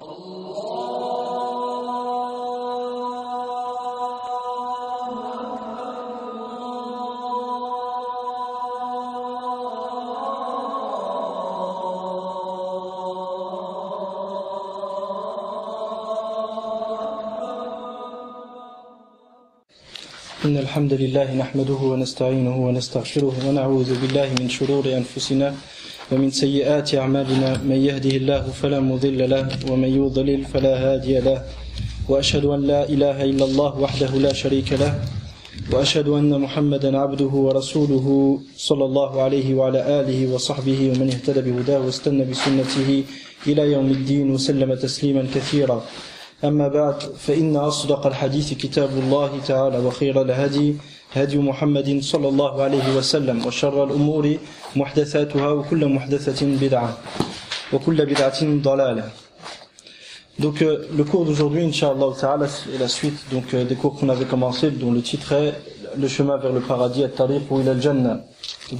إن الحمد لله نحمده ونستعينه ونستغفره ونعوذ بالله من شرور أنفسنا ومن سيئات أعمالنا من يهده الله فلا مضل له ومن يضلل فلا هادي له وأشهد أن لا إله إلا الله وحده لا شريك له وأشهد أن محمدا عبده ورسوله صلى الله عليه وعلى آله وصحبه ومن اهتدى بهداه واستنى بسنته إلى يوم الدين وسلم تسليما كثيرا. أما بعد فإن أصدق الحديث كتاب الله تعالى وخير الهدي هدي محمد صلى الله عليه وسلم وشر الأمور محدثاتها وكل محدثة بدعة وكل بدعة ضلالة. Donc le cours d'aujourd'hui, Inch'Allah Ta'ala, est la suite des cours qu'on avait commencé, dont le titre est Le chemin vers le paradis, At-Tariq ila al-Jannah.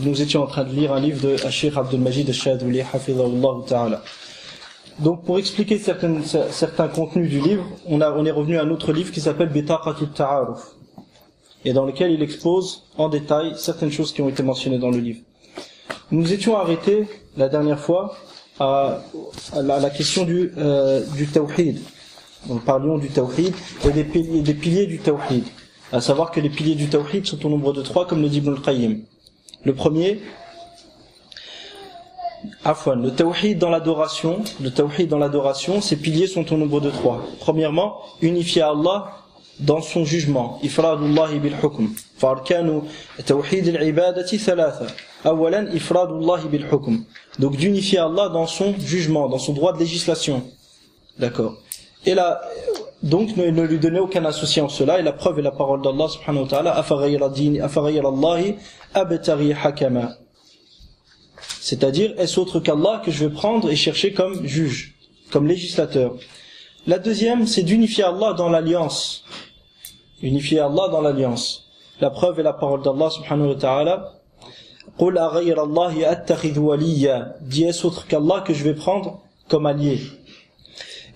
Nous étions en train de lire un livre de Cheikh Abdul Majid al-Shadhili, Hafidhahullah Ta'ala. Donc pour expliquer certains contenus du livre, on est revenu à un autre livre qui s'appelle Bitaqat al-Ta'aruf, et dans lequel il expose en détail certaines choses qui ont été mentionnées dans le livre. Nous étions arrêtés la dernière fois à la question du tawhid. Nous parlions du tawhid et des piliers du tawhid. À savoir que les piliers du tawhid sont au nombre de 3, comme le dit Ibn al-Qayyim. Le premier, le tawhid dans l'adoration, ses piliers sont au nombre de 3. Premièrement, unifier Allah dans son jugement. Ifradullahi bil hukm. Fa'arkanu tawhid al-ibadati thalatha. Awalan ifradullahi bil hukm. Donc d'unifier Allah dans son jugement, dans son droit de législation. D'accord. Et là, donc ne lui donner aucun associé en cela, et la preuve est la parole d'Allah subhanahu wa ta'ala, afaghayra Allahi abtaghi hakama. C'est-à-dire, est-ce autre qu'Allah que je vais prendre et chercher comme juge, comme législateur. La deuxième, c'est d'unifier Allah dans l'alliance. Unifier Allah dans l'alliance. La preuve est la parole d'Allah subhanahu wa ta'ala. Qul aghayra Allahi attakhidhu waliya. Dis, est-ce autre qu'Allah que je vais prendre comme allié.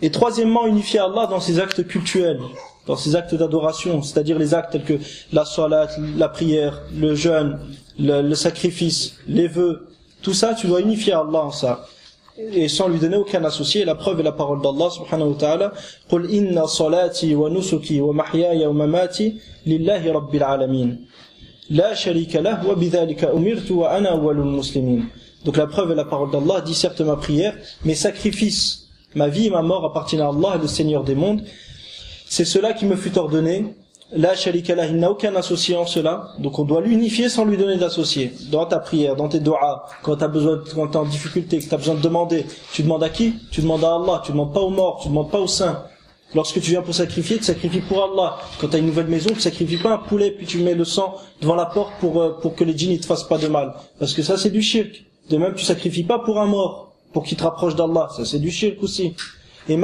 Et troisièmement, unifier Allah dans ses actes cultuels, dans ses actes d'adoration, c'est-à-dire les actes tels que la salat, la prière, le jeûne, le sacrifice, les vœux. Tout ça, tu dois unifier Allah en ça. Et sans lui donner aucun associé. La preuve est la parole d'Allah subhanahu wa ta'ala. Qul inna salati wa nusuki wa mahyaya wa mamati lillahi rabbil alamin. La sharika lah wa bidhalika umirtu wa ana awwalul muslimin. Donc la preuve est la parole d'Allah. Dit certes ma prière, mes sacrifices, ma vie et ma mort appartiennent à Allah, le Seigneur des mondes. C'est cela qui me fut ordonné. La sharika lah, il n'a aucun associé en cela, donc on doit l'unifier sans lui donner d'associé. Dans ta prière, dans tes doigts, quand t'es en difficulté, que t'as besoin de demander, tu demandes à qui? Tu demandes à Allah, tu demandes pas aux morts, tu demandes pas aux saints. Lorsque tu viens pour sacrifier, tu sacrifies pour Allah. Quand t'as une nouvelle maison, tu sacrifies pas un poulet, puis tu mets le sang devant la porte pour que les djinns ne te fassent pas de mal. Parce que ça c'est du shirk. De même, tu sacrifies pas pour un mort, pour qu'il te rapproche d'Allah. Ça c'est du shirk aussi. Et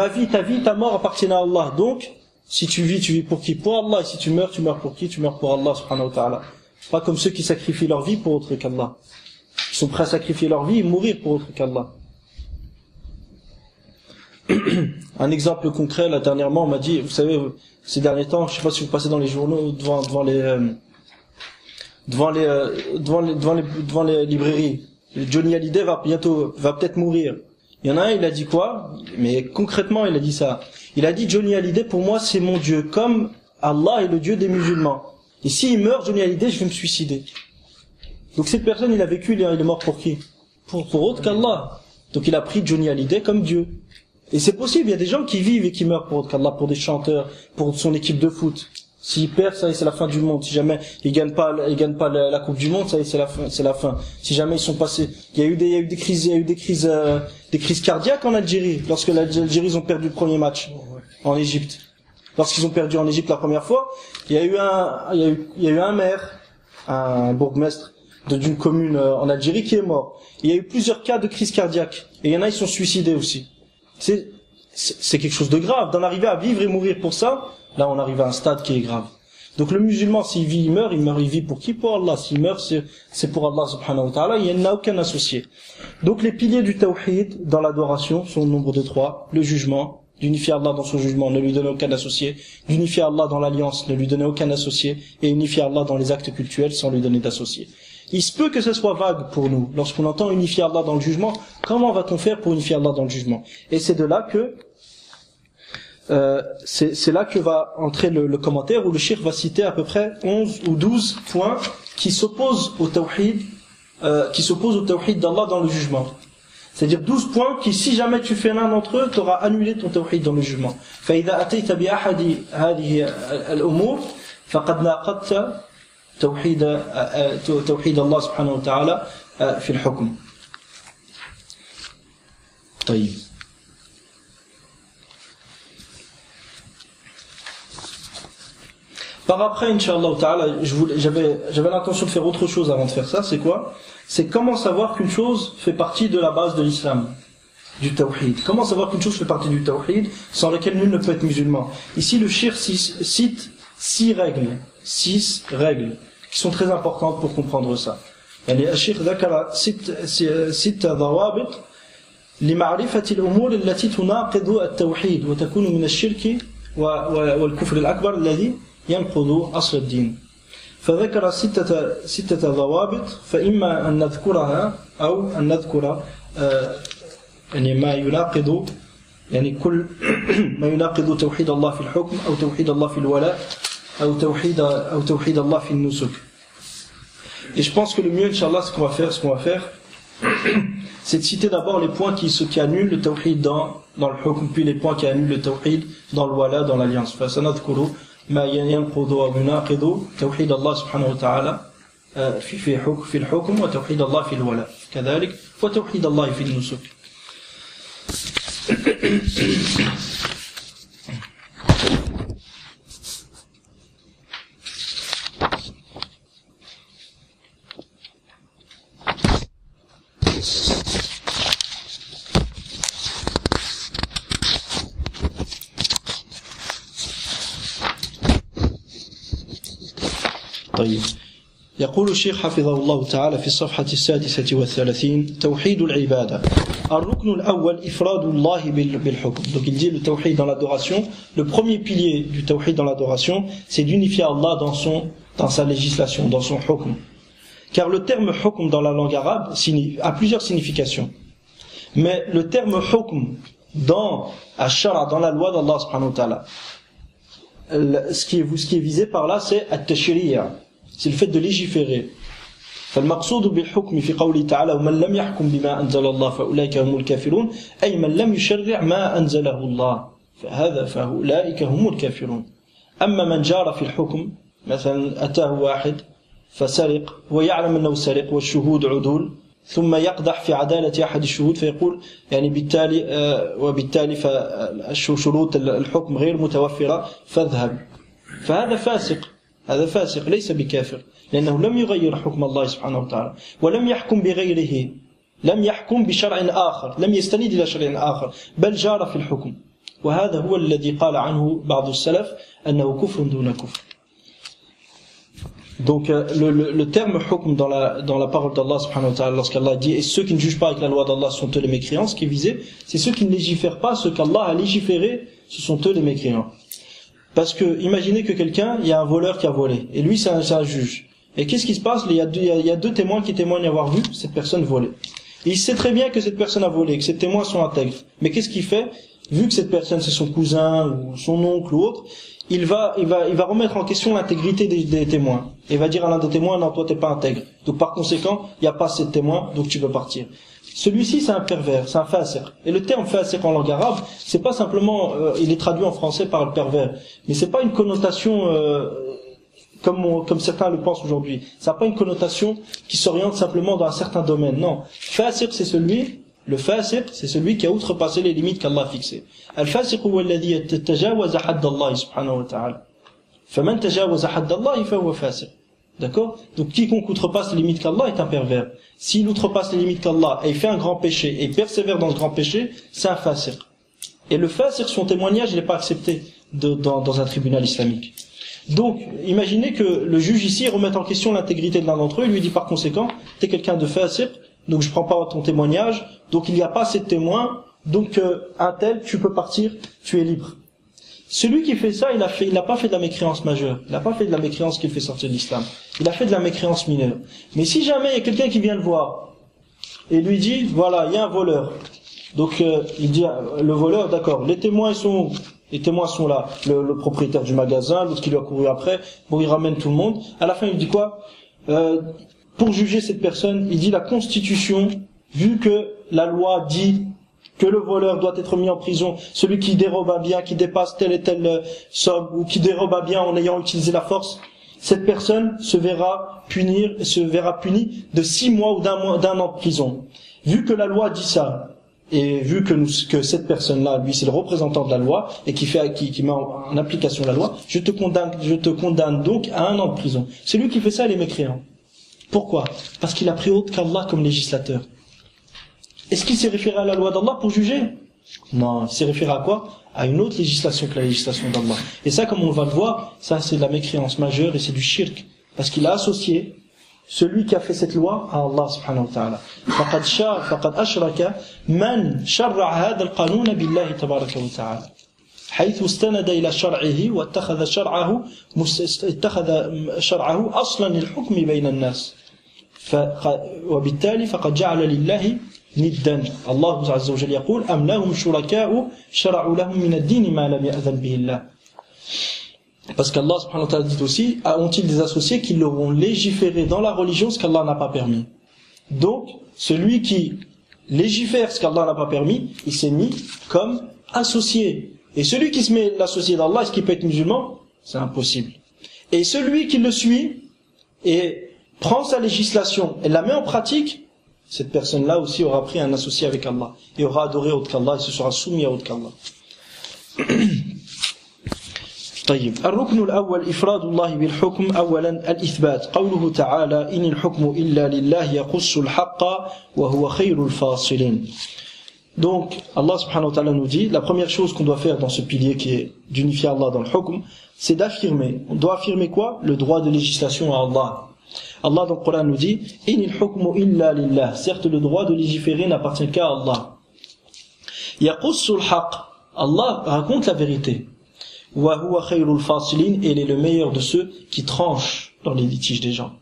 ta mort appartient à Allah. Donc, si tu vis pour qui? Pour Allah. Et si tu meurs pour qui? Tu meurs pour Allah subhanahu wa ta'ala. Pas comme ceux qui sacrifient leur vie pour autre qu'Allah. Ils sont prêts à sacrifier leur vie et mourir pour autre qu'Allah. Un exemple concret, là dernièrement on m'a dit, vous savez, ces derniers temps, je sais pas si vous passez dans les journaux devant les librairies. Johnny Hallyday va peut-être mourir. Il y en a un, il a dit quoi? Mais concrètement, il a dit ça. Il a dit, Johnny Hallyday, pour moi, c'est mon Dieu, comme Allah est le Dieu des musulmans. Et s'il meurt, Johnny Hallyday, je vais me suicider. Donc cette personne, il a vécu, il est mort pour qui? Pour autre qu'Allah. Donc il a pris Johnny Hallyday comme Dieu. Et c'est possible, il y a des gens qui vivent et qui meurent pour autre qu'Allah, pour des chanteurs, pour son équipe de foot. S'il perd, ça y est, c'est la fin du monde. Si jamais ils gagnent pas la Coupe du Monde, ça y est, c'est la fin. Si jamais ils sont passés, il y a eu des crises cardiaques en Algérie, lorsque l'Algérie ils ont perdu le premier match en Égypte. Lorsqu'ils ont perdu en Égypte la première fois, il y a eu un maire, un bourgmestre d'une commune en Algérie qui est mort. Il y a eu plusieurs cas de crise cardiaque. Et il y en a, ils sont suicidés aussi. C'est quelque chose de grave. D'en arriver à vivre et mourir pour ça, là on arrive à un stade qui est grave. Donc le musulman, s'il vit, il meurt, il vit pour qui? Pour Allah. S'il meurt, c'est pour Allah subhanahu wa ta'ala, il n'a aucun associé. Donc les piliers du tawhid dans l'adoration sont au nombre de 3. Le jugement, d'unifier Allah dans son jugement, ne lui donner aucun associé, d'unifier Allah dans l'alliance, ne lui donner aucun associé, et unifier Allah dans les actes cultuels sans lui donner d'associé. Il se peut que ce soit vague pour nous, lorsqu'on entend unifier Allah dans le jugement, comment va-t-on faire pour unifier Allah dans le jugement? Et c'est de là que c'est là que va entrer le commentaire où le cheikh va citer à peu près 11 ou 12 points qui s'opposent au tawhid d'Allah dans le jugement. C'est-à-dire 12 points qui, si jamais tu fais l'un d'entre eux, t'auras annulé ton tawhid dans le jugement. فإذا أتيت بأحد هذه الأمور فقد ناقضت توحيد الله سبحانه وتعالى في الحكم. طيب. Par après, Inch'Allah Ta'ala, j'avais l'intention de faire autre chose avant de faire ça, c'est quoi? C'est comment savoir qu'une chose fait partie de la base de l'islam, du tawhid. Comment savoir qu'une chose fait partie du tawhid, sans laquelle nul ne peut être musulman? Ici, le cheikh cite 6 règles, qui sont très importantes pour comprendre ça. يعني الشيخ ذكر ست ضوابط لمعرفة الأمور التي تناقض التوحيد وتكون من الشرك والكفر الأكبر الذي ينقض أصل الدين. فذكر ستة ضوابط فإما أن نذكرها أو أن نذكر يعني ما يناقض يعني كل ما يناقض توحيد الله في الحكم أو توحيد الله في الولاء أو توحيد الله في النسك. Et je pense que le mieux, Inch'Allah, ce qu'on va faire, c'est de citer d'abord les points qui annulent le tawhid dans le hukm, puis les points qui annulent le tawhid dans le wala, dans l'alliance. فسنذكر ما ينقض ويناقض توحيد الله سبحانه وتعالى في الحكم وتوحيد الله في الولاء كذلك وتوحيد الله في النسك. طيب. يقول الشيخ حفظه الله تعالى في الصفحة 36 توحيد العبادة الركن الأول إفراد الله بالحكم. Donc il dit le tawhid dans l'adoration, le premier pilier du tawhid dans l'adoration, c'est d'unifier Allah dans sa législation, dans son hukm. Car le terme hukm dans la langue arabe a plusieurs significations. Mais le terme hukm dans ash-shara, dans la loi d'Allah subhanahu wa ta'ala, ce qui est visé par là, c'est at-tashri', c'est le fait de légiférer. فالمقصود بالحكم في قوله تعالى ومن لم يحكم بما أنزل الله فأولئك هم الكافرون أي من لم يشرع ما أنزله الله فأولئك هم الكافرون. أما من جار في الحكم مثلا أتاه واحد فسرق ويعلم أنه سرق والشهود عدول ثم يقدح في عدالة أحد الشهود فيقول يعني وبالتالي فشروط الحكم غير متوفرة فاذهب، فهذا فاسق ليس بكافر لأنه لم يغير حكم الله سبحانه وتعالى ولم يحكم بغيره، لم يحكم بشرع آخر، لم يستند إلى شرع آخر بل جار في الحكم. وهذا هو الذي قال عنه بعض السلف أنه كفر دون كفر. Donc le terme hukm dans la parole d'Allah subhanahu wa ta'ala, lorsqu'Allah dit et ceux qui ne jugent pas avec la loi d'Allah sont eux les mécréants, ce qui est visé c'est ceux qui ne légifèrent pas ce qu'Allah a légiféré, ce sont eux les mécréants. Parce que imaginez que quelqu'un, il y a un voleur qui a volé et lui c'est un juge, et qu'est-ce qui se passe? Il y a deux témoins qui témoignent avoir vu cette personne voler, et il sait très bien que cette personne a volé, que ces témoins sont intègres, mais qu'est-ce qu'il fait? Vu que cette personne c'est son cousin ou son oncle ou autre, il va remettre en question l'intégrité des témoins. Et va dire à l'un des témoins, non, toi t'es pas intègre. Donc par conséquent, il n'y a pas assez de témoins, donc tu peux partir. Celui-ci c'est un pervers, c'est un fasiq. Et le terme fasiq en langue arabe, c'est pas simplement, il est traduit en français par le pervers, mais c'est pas une connotation comme certains le pensent aujourd'hui. Ça n'a pas une connotation qui s'oriente simplement dans un certain domaine. Non, fasiq le fasiq, c'est celui qui a outrepassé les limites qu'Allah a fixées. Al-fasiq huwa alladhi yatajawaza hadd Allah subhanahu wa ta'ala. Faman tajawaza hadd Allah fa huwa fasiq. D'accord? Donc quiconque outrepasse les limites qu'Allah est un pervers. S'il outrepasse les limites qu'Allah et fait un grand péché et persévère dans ce grand péché, c'est un fasiq. Et le fasiq, son témoignage, il n'est pas accepté dans un tribunal islamique. Donc, imaginez que le juge ici remette en question l'intégrité de l'un d'entre eux, il lui dit par conséquent, t'es quelqu'un de fasiq, donc je prends pas ton témoignage, donc il n'y a pas assez de témoins, donc un tel, tu peux partir, tu es libre. Celui qui fait ça, il n'a pas fait de la mécréance majeure, il n'a pas fait de la mécréance qui le fait sortir de l'islam, il a fait de la mécréance mineure. Mais si jamais il y a quelqu'un qui vient le voir et lui dit, voilà, il y a un voleur, donc il dit, le voleur, d'accord, les témoins sont là, le propriétaire du magasin, l'autre qui lui a couru après, bon, il ramène tout le monde. À la fin, il dit quoi? Pour juger cette personne, il dit la Constitution, vu que la loi dit que le voleur doit être mis en prison, celui qui dérobe un bien, qui dépasse telle et telle somme, ou qui dérobe un bien en ayant utilisé la force, cette personne se verra punie de 6 mois ou d'un an de prison. Vu que la loi dit ça, et vu que cette personne-là, lui, c'est le représentant de la loi, et qui met en application la loi, je te condamne donc à 1 an de prison. Celui qui fait ça, il est mécréant. Pourquoi? Parce qu'il a pris autre qu'Allah comme législateur. Est-ce qu'il s'est référé à la loi d'Allah pour juger? Non, il s'est référé à quoi? À une autre législation que la législation d'Allah. Et ça, comme on va le voir, ça c'est de la mécréance majeure et c'est du shirk. Parce qu'il a associé celui qui a fait cette loi à Allah subhanahu wa ta'ala. فقد أشرك من شرع هذا القانون بالله تبارك وتعالى حيث استند إلى شرعه واتخذ شرعه أصلا للحكم بين الناس وبالتالي فقد جعل لله ندا الله عز وجل يقول أم لهم شركاء شرعوا لهم من الدين ما لم يأذن به الله. Parce qu'Allah subhanahu wa ta'ala dit aussi, ont-ils des associés qui leur ont légiféré dans la religion ce qu'Allah n'a pas permis? Donc, celui qui légifère ce qu'Allah n'a pas permis, il s'est mis comme associé. Et celui qui se met l'associé d'Allah, est-ce qu'il peut être musulman? C'est impossible. Et celui qui le suit et prend sa législation et la met en pratique, cette personne-là aussi aura pris un associé avec Allah et aura adoré autre qu'Allah et se sera soumis à autre qu'Allah. طيب الركن الأول إفراد الله بالحكم أولا الإثبات قوله تعالى إن الحكم إلا لله يقص الحق وهو خير الفاصلين. Donc Allah subhanahu wa ta'ala nous dit la première chose qu'on doit faire dans ce pilier qui est d'unifier Allah dans le hukm, c'est d'affirmer. On doit affirmer quoi? Le droit de législation à Allah. Allah dans le Coran nous dit إن الحكم إلا لله. Certes le droit de légiférer n'appartient qu'à Allah. يقص الحق. Allah raconte la vérité. وَهُوَ خَيْرُ الْفَاصِلِينَ. Et il est le meilleur de ceux qui tranchent dans les litiges des gens.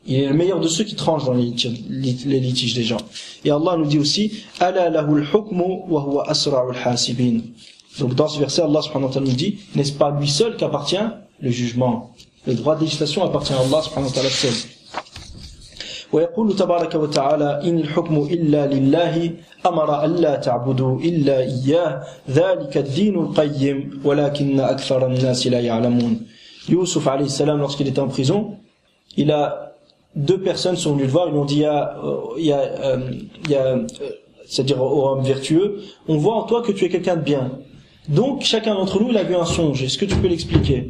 Il est le meilleur de ceux qui tranchent dans les litiges des gens. Et Allah nous dit aussi أَلَا لَهُ الْحُكْمُ وَهُوَ أَسْرَعُ الْحَاسِبِينَ. Donc dans ce verset Allah subhanahu wa ta'ala nous dit n'est-ce pas lui seul qu'appartient le jugement? Le droit de législation appartient à Allah subhanahu wa ta'ala seul. ويقول تبارك وتعالى إن الحكم إلا لله أمر ألا تعبدوا إلا إياه ذلك الدين القيم ولكن أكثر الناس لا يعلمون. Youssouf alayhi salam, lorsqu'il était en prison, il a 2 personnes sont venues le voir, ils lui ont dit c'est-à-dire aux hommes vertueux, on voit en toi que tu es quelqu'un de bien. Donc chacun d'entre nous il a vu un songe, est-ce que tu peux l'expliquer?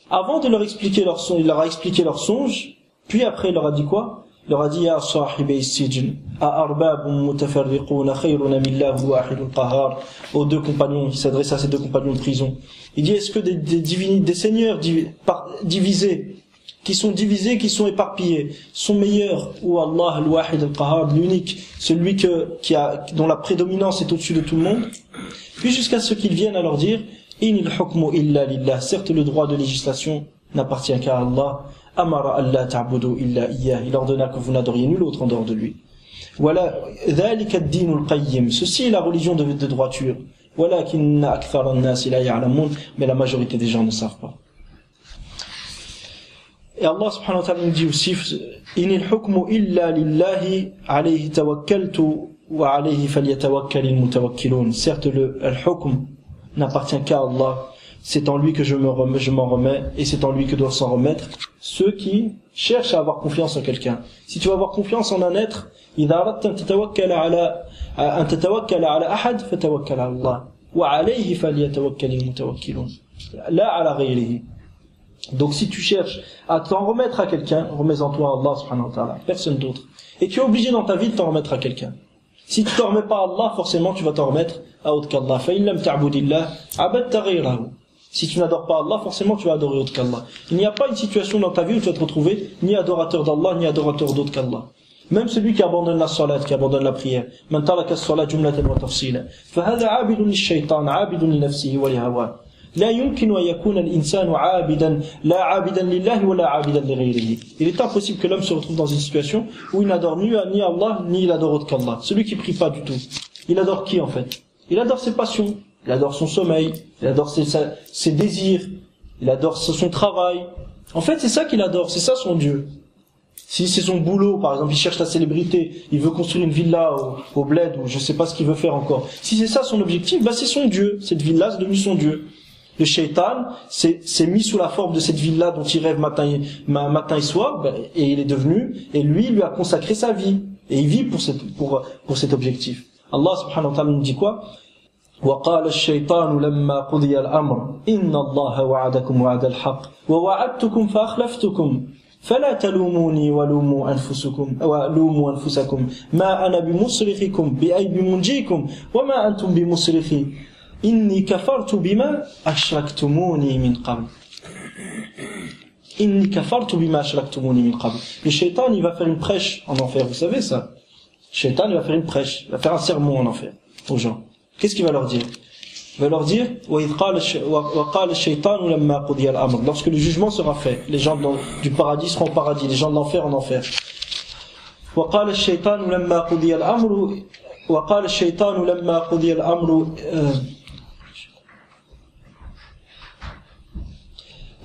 Avant de leur expliquer leur songe, il leur a expliqué leur songe. Puis après, il leur a dit quoi? Il leur a dit Ya sahibay sijn a'arbabun mutafarriquna khayrun millahu wahidul qahhar. Aux 2 compagnons, il s'adresse à ces 2 compagnons de prison. Il dit est-ce que des seigneurs divisés, qui sont divisés, éparpillés, sont meilleurs ou Allah al-wahid al-qahhar, l'unique, celui dont la prédominance est au-dessus de tout le monde? Puis jusqu'à ce qu'ils viennent à leur dire Inil hukmu illa lillah. Certes, le droit de législation n'appartient qu'à Allah. Amara alla ta'budu illa iyyah. Il ordonna que vous n'adoriez nul autre en dehors de lui. Voilà, dhalika ad-dinul qayyim. Ceci est la religion de droiture. Walakinna akthara an-nas la ya'lamun. Mais la majorité des gens ne savent pas. Et Allah subhanahu wa ta'ala nous dit aussi Inil hukmu illa lillahi alayhi tawakkaltu wa alayhi falyatawakkalil mutawakkilun. Certes, le hukm n'appartient qu'à Allah. C'est en lui que je m'en remets, et c'est en lui que doivent s'en remettre ceux qui cherchent à avoir confiance en quelqu'un. Si tu veux avoir confiance en un être, إذا أردت أن تتوكل على أحد فتوكل على الله وعليه فليتوكل المتوكلون لا على غيره. Donc si tu cherches à t'en remettre à quelqu'un, remets-en-toi à Allah subhanahu wa ta'ala, personne d'autre. Et tu es obligé dans ta vie de t'en remettre à quelqu'un. Si tu t'en remets pas à Allah, forcément tu vas t'en remettre à autre qu'Allah. فإن لم تعبد الله عبدت غيره. Si tu n'adores pas Allah, forcément tu vas adorer autre qu'Allah. Il n'y a pas une situation dans ta vie où tu vas te retrouver ni adorateur d'Allah, ni adorateur d'autre qu'Allah. Même celui qui abandonne la salat, qui abandonne la prière. Man taraka as-salat jumlatan wa tafsila. Fahadha 'abidun lish-shaytan 'abidun li nafsihi wa li hawa. لا يمكن أن يكون الإنسان عابدا لا عابدا لله ولا عابدا لغيره. Il est impossible que l'homme se retrouve dans une situation où il n'adore ni Allah ni il adore autre qu'Allah. Celui qui prie pas du tout, il adore qui en fait? Il adore ses passions, il adore son sommeil, il adore ses désirs, il adore son travail. En fait, c'est ça qu'il adore, c'est ça son Dieu. Si c'est son boulot, par exemple, il cherche la célébrité, il veut construire une villa au bled ou je sais pas ce qu'il veut faire encore. Si c'est ça son objectif, bah c'est son Dieu. Cette villa, c'est devenu son Dieu. Le shaitan s'est mis sous la forme de cette villa dont il rêve matin et soir, et il est devenu, et lui a consacré sa vie. Et il vit pour cet objectif. Allah subhanahu wa ta'ala nous dit quoi? وقال الشيطان لما قضي الأمر إن الله وعدكم وعد الحق ووعدتكم فأخلفتكم فلا تلوموني ولوموا أنفسكم ما أنا بمصرخكم بأي بمنجيكم وما أنتم بمصرخي إني كفرت بما أشركتموني من قبل. إني كفرت بما أشركتموني من قبل. Le shaitan, il va faire une prêche en enfer, vous savez ça? Le shaitan, il va faire une prêche, il va faire un sermon en enfer aux gens. Qu'est-ce qu'il va leur dire? Il va leur dire وَقَالَ الشَّيْطَانُ لَمَّا قُضِيَ الْأَمْرُ. Lorsque le jugement sera fait, les gens du paradis seront au paradis, les gens de l'enfer en enfer. وَقَالَ الشَّيْطَانُ لَمَّا قُضِيَ الْأَمْرُ وَقَالَ الشَّيْطَانُ لَمَّا قُضِيَ الْأَمْرُ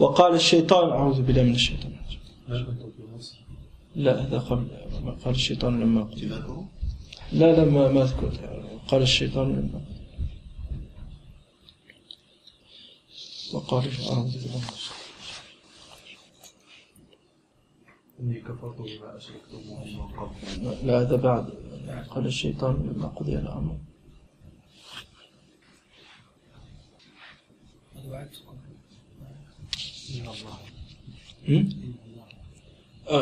وقال الشيطان أعوذ بالله من الشيطان لا هذا قال الشيطان لما قضي لا ما أذكر قال الشيطان لما وقال أعوذ بالله إني كفرت بما أشركتموه من قبل لا هذا بعد قال الشيطان لما قضي الأمر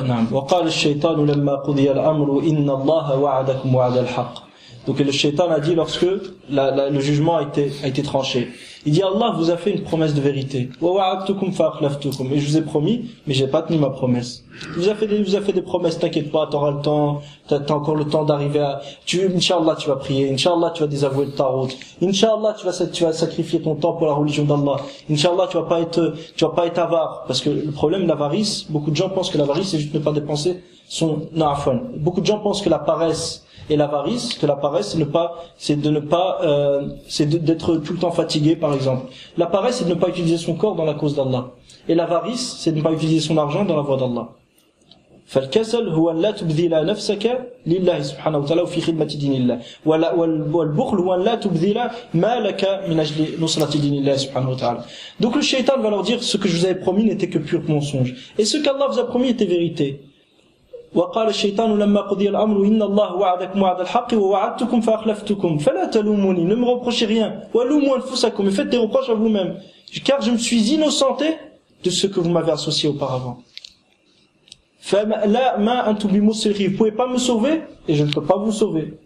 نعم وقال الشيطان لما قضي الأمر إن الله وعدكم وعد الحق. Donc le shaitan a dit lorsque le jugement a été tranché, il dit Allah vous a fait une promesse de vérité et je vous ai promis mais j'ai pas tenu ma promesse. Vous a fait des promesses, t'inquiète pas, t'auras le temps, t'as encore le temps d'arriver à Inch'Allah tu vas prier, Inch'Allah tu vas désavouer ta route, Inch'Allah tu vas sacrifier ton temps pour la religion d'Allah, Inch'Allah tu vas pas être avare, parce que le problème de l'avarice, beaucoup de gens pensent que l'avarice c'est juste ne pas dépenser beaucoup de gens pensent que la paresse et l'avarice, c'est d'être tout le temps fatigué, par exemple. La paresse, c'est de ne pas utiliser son corps dans la cause d'Allah. Et l'avarice, c'est de ne pas utiliser son argent dans la voie d'Allah. فالكسل هو أن لا تبذل نفسك لله سبحانه وتعالى في خدمة دين الله والبخل هو أن لا تبذل مالك من أجل نصرة دين الله سبحانه وتعالى. Donc le shaitan va leur dire ce que je vous avais promis n'était que pur mensonge et ce qu'Allah vous a promis était vérité. وقال الشيطان لما قضي الأمر إن الله وعدكم وعد الحق ووعدتكم فأخلفتكم فلا تلوموني, ne me reprochez rien, ولوموا أنفسكم, et faites des reproches à vous-même, car je me suis innocenté de ce que vous m'avez associé auparavant. فلا ما أنتم بمصرخي, vous pouvez pas me sauver et je ne peux pas vous sauver,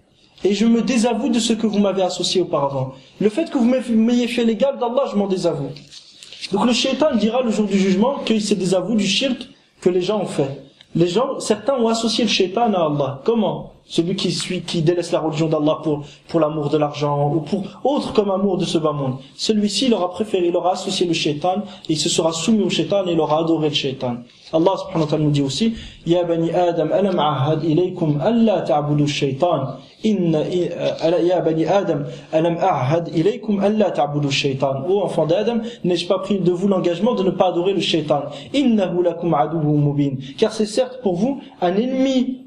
et je me désavoue de ce que vous m'avez associé auparavant. Le fait que vous m'ayez fait l'égal d'Allah, je m'en désavoue. Donc le shaitan dira le jour du jugement qu'il se désavoue du shirk que les gens ont fait. Les gens, certains ont associé le shaitan à Allah. Comment? Celui qui délaisse la religion d'Allah pour l'amour de l'argent, ou pour autre comme amour de ce bas monde. Celui-ci, il aura associé le shaitan, et il se sera soumis au shaitan, et il aura adoré le shaitan. Allah subhanahu wa ta'ala nous dit aussi, Ya bani Adam, alam ahad ilaykum alla ta'budu shaitan. Ya bani Adam, alam ahad ilaykum alla ta'budu shaitan. Ô enfant d'Adam, n'ai-je pas pris de vous l'engagement de ne pas adorer le shaitan? Innahu lakum aduwwun mubin. Car c'est certes pour vous un ennemi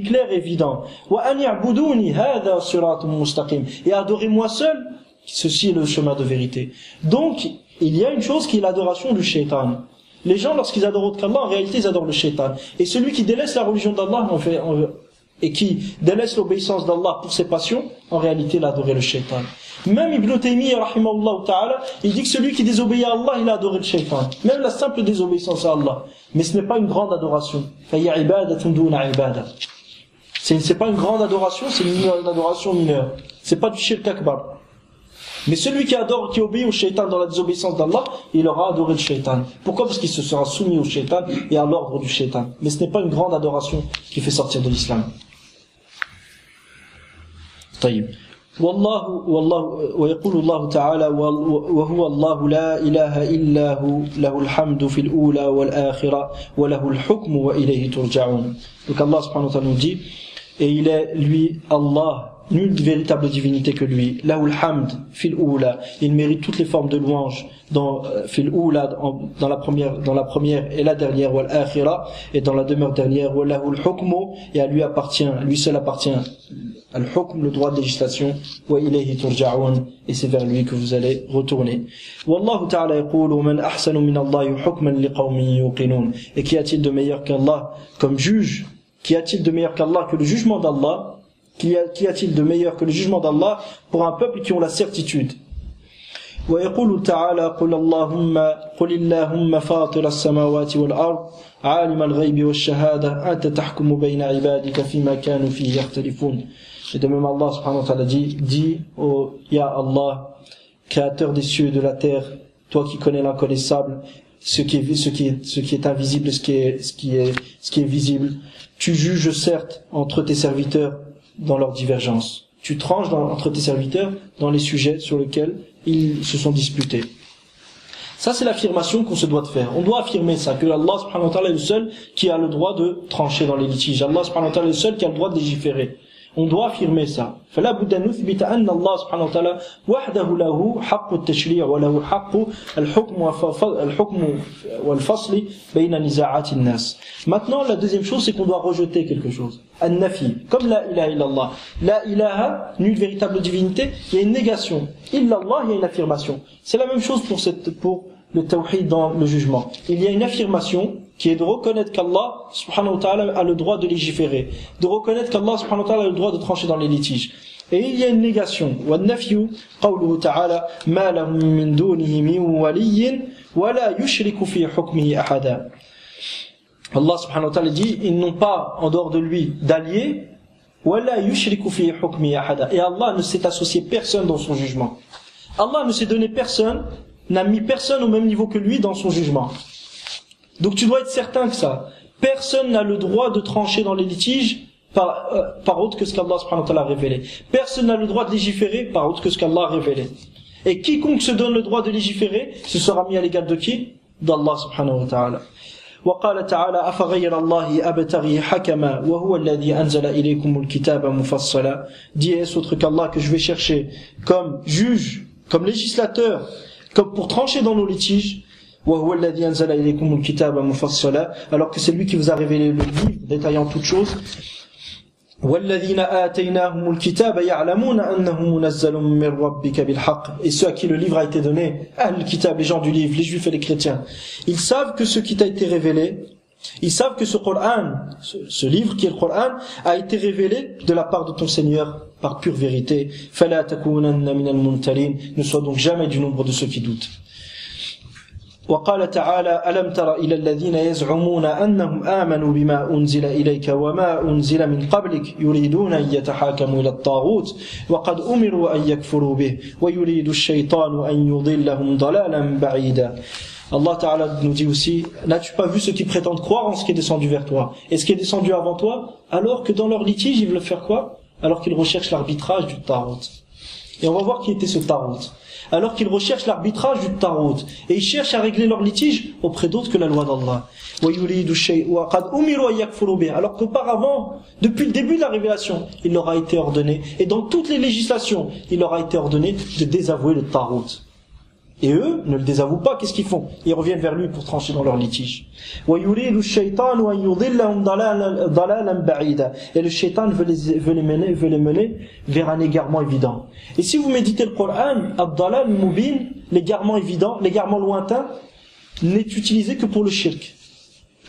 clair et évident. Wa an ya'buduni hadha siratun mustaqim. Et adorez-moi seul, ceci est le chemin de vérité. Donc, il y a une chose qui est l'adoration du shaitan. Les gens, lorsqu'ils adorent autre qu'Allah, en réalité, ils adorent le shaitan. Et celui qui délaisse la religion d'Allah, et qui délaisse l'obéissance d'Allah pour ses passions, en réalité, il a adoré le shaitan. Même Ibn Taymiyyah, rahimahullah ta'ala, il dit que celui qui désobéit à Allah, il a adoré le shaitan. Même la simple désobéissance à Allah. Mais ce n'est pas une grande adoration. C'est pas une grande adoration, c'est une adoration mineure. C'est pas du shirk akbar. Mais celui qui adore, qui obéit au shaitan dans la désobéissance d'Allah, il aura adoré le shaitan. Pourquoi? Parce qu'il se sera soumis au shaitan et à l'ordre du shaitan. Mais ce n'est pas une grande adoration qui fait sortir de l'islam. طيب. ويقول الله تعالى وهو الله لا إله إلا هو له الحمد في الأولى والآخرة وله الحكم وإليه ترجعون. Donc Allah subhanahu wa ta'ala nous dit, et il est lui Allah, nulle véritable divinité que lui. Lahul hamd fil oula, il mérite toutes les formes de louange dans fil oula, dans la première et la dernière, wal akhira, et dans la demeure dernière, wa lahul hukmu, et à lui seul appartient al hukm, le droit de législation, wa ilayhi turja'un, et c'est vers lui que vous allez retourner. Wallahu ta'ala yaqulu man ahsanu min Allahi hukman liqawmin yuqinun. Et qu'y a-t-il de meilleur qu'Allah comme juge? Qu'y a-t-il de meilleur qu'Allah que le jugement d'Allah? Qu'y a-t-il de meilleur que le jugement d'Allah pour un peuple qui ont la certitude? ويقول تعالى قل اللهم فاطر السماوات والأرض عالم الغيب والشهادة أنت تحكم بين عبادك فيما كانوا فيه يختلفون. Et de même Allah subhanahu wa ta'ala dit oh Ya Allah, créateur des cieux et de la terre, toi qui connais l'inconnaissable, ce qui est invisible, ce qui est visible, tu juges certes entre tes serviteurs dans leurs divergences. Tu tranches entre tes serviteurs dans les sujets sur lesquels ils se sont disputés. Ça, c'est l'affirmation qu'on se doit de faire. On doit affirmer ça, que Allah subhanahu wa ta'ala est le seul qui a le droit de trancher dans les litiges. Allah subhanahu wa ta'ala est le seul qui a le droit de légiférer. On doit affirmer ça. فلا بد أن نثبت أن الله سبحانه وتعالى وحده له حق التشريع وله حق الحكم والفصل بين نزاعات الناس. Maintenant, la deuxième chose, c'est qu'on doit rejeter quelque chose. An-nafi, comme la ilaha illallah. La ilaha, nulle véritable divinité, il y a une négation. Illallah, il y a une affirmation. C'est la même chose pour le tawhid dans le jugement. Il y a une affirmation qui est de reconnaître qu'Allah subhanahu wa ta'ala a le droit de légiférer, de reconnaître qu'Allah subhanahu wa ta'ala a le droit de trancher dans les litiges. Et il y a une négation. وَالنَّفْيُ قَوْلُهُ تَعَالَى مَا لَهُم مِّن دُونِهِ مِن وَلِيٍّ وَلَا يُشْرِكُ فِي حُكْمِهِ أَحَدًا. Allah subhanahu wa ta'ala dit, ils n'ont pas en dehors de lui d'alliés, وَلَا يُشْرِكُ فِي حُكْمِهِ أَحَدًا. Et Allah ne s'est associé personne dans son jugement. Allah ne s'est donné personne, n'a mis personne au même niveau que lui dans son jugement. Donc tu dois être certain que ça. Personne n'a le droit de trancher dans les litiges par autre que ce qu'Allah subhanahu wa ta'ala a révélé. Personne n'a le droit de légiférer par autre que ce qu'Allah a révélé. Et quiconque se donne le droit de légiférer, ce sera mis à l'égal de qui? D'Allah subhanahu wa ta'ala. وقال تعالى أفغير الله أبتغي حكما وهو الذي أنزل إليكم الكتاب مفصلا. Dit est-ce autre qu'Allah que je vais chercher comme juge, comme législateur, comme pour trancher dans nos litiges? وهو الذي أنزل إليكم الكتاب مفصلا, alors que c'est lui qui vous a révélé le livre détaillant toutes choses. والذين آتيناهم الكتاب يعلمون أنه منزل من ربك بالحق. Et ceux à qui le livre a été donné, Ahl Kitab, les gens du livre, les juifs et les chrétiens, ils savent que ce qui t'a été révélé, ils savent que ce Coran, ce livre qui est le Coran, a été révélé de la part de ton Seigneur par pure vérité. فلا تكونن من الممترين, ne sois donc jamais du nombre de ceux qui doutent. وقال تعالى ألم تر إلى الذين يزعمون أنهم آمنوا بما أنزل إليك وما أنزل من قبلك يريدون أن يتحاكموا إلى الطاغوت وقد أمروا أن يكفروا به ويريد الشيطان أن يضلهم ضلالا بعيدا. Allah Ta'ala nous dit aussi, n'as-tu pas vu ceux qui prétendent croire en ce qui est descendu vers toi et ce qui est descendu avant toi, alors que dans leur litige ils veulent faire quoi? Alors qu'ils recherchent l'arbitrage du Tarot. Et on va voir qui était ce Tarot. Alors qu'ils recherchent l'arbitrage du Tarot et ils cherchent à régler leur litige auprès d'autres que la loi d'Allah. Alors qu'auparavant, depuis le début de la révélation, il leur a été ordonné, et dans toutes les législations, il leur a été ordonné de désavouer le Tarot. Et eux ne le désavouent pas, qu'est-ce qu'ils font? Ils reviennent vers lui pour trancher dans leur litige. Et le shaitan veut les mener vers un égarement évident. Et si vous méditez le Coran, ad-dalal mubin, l'égarement évident, l'égarement lointain, n'est utilisé que pour le shirk.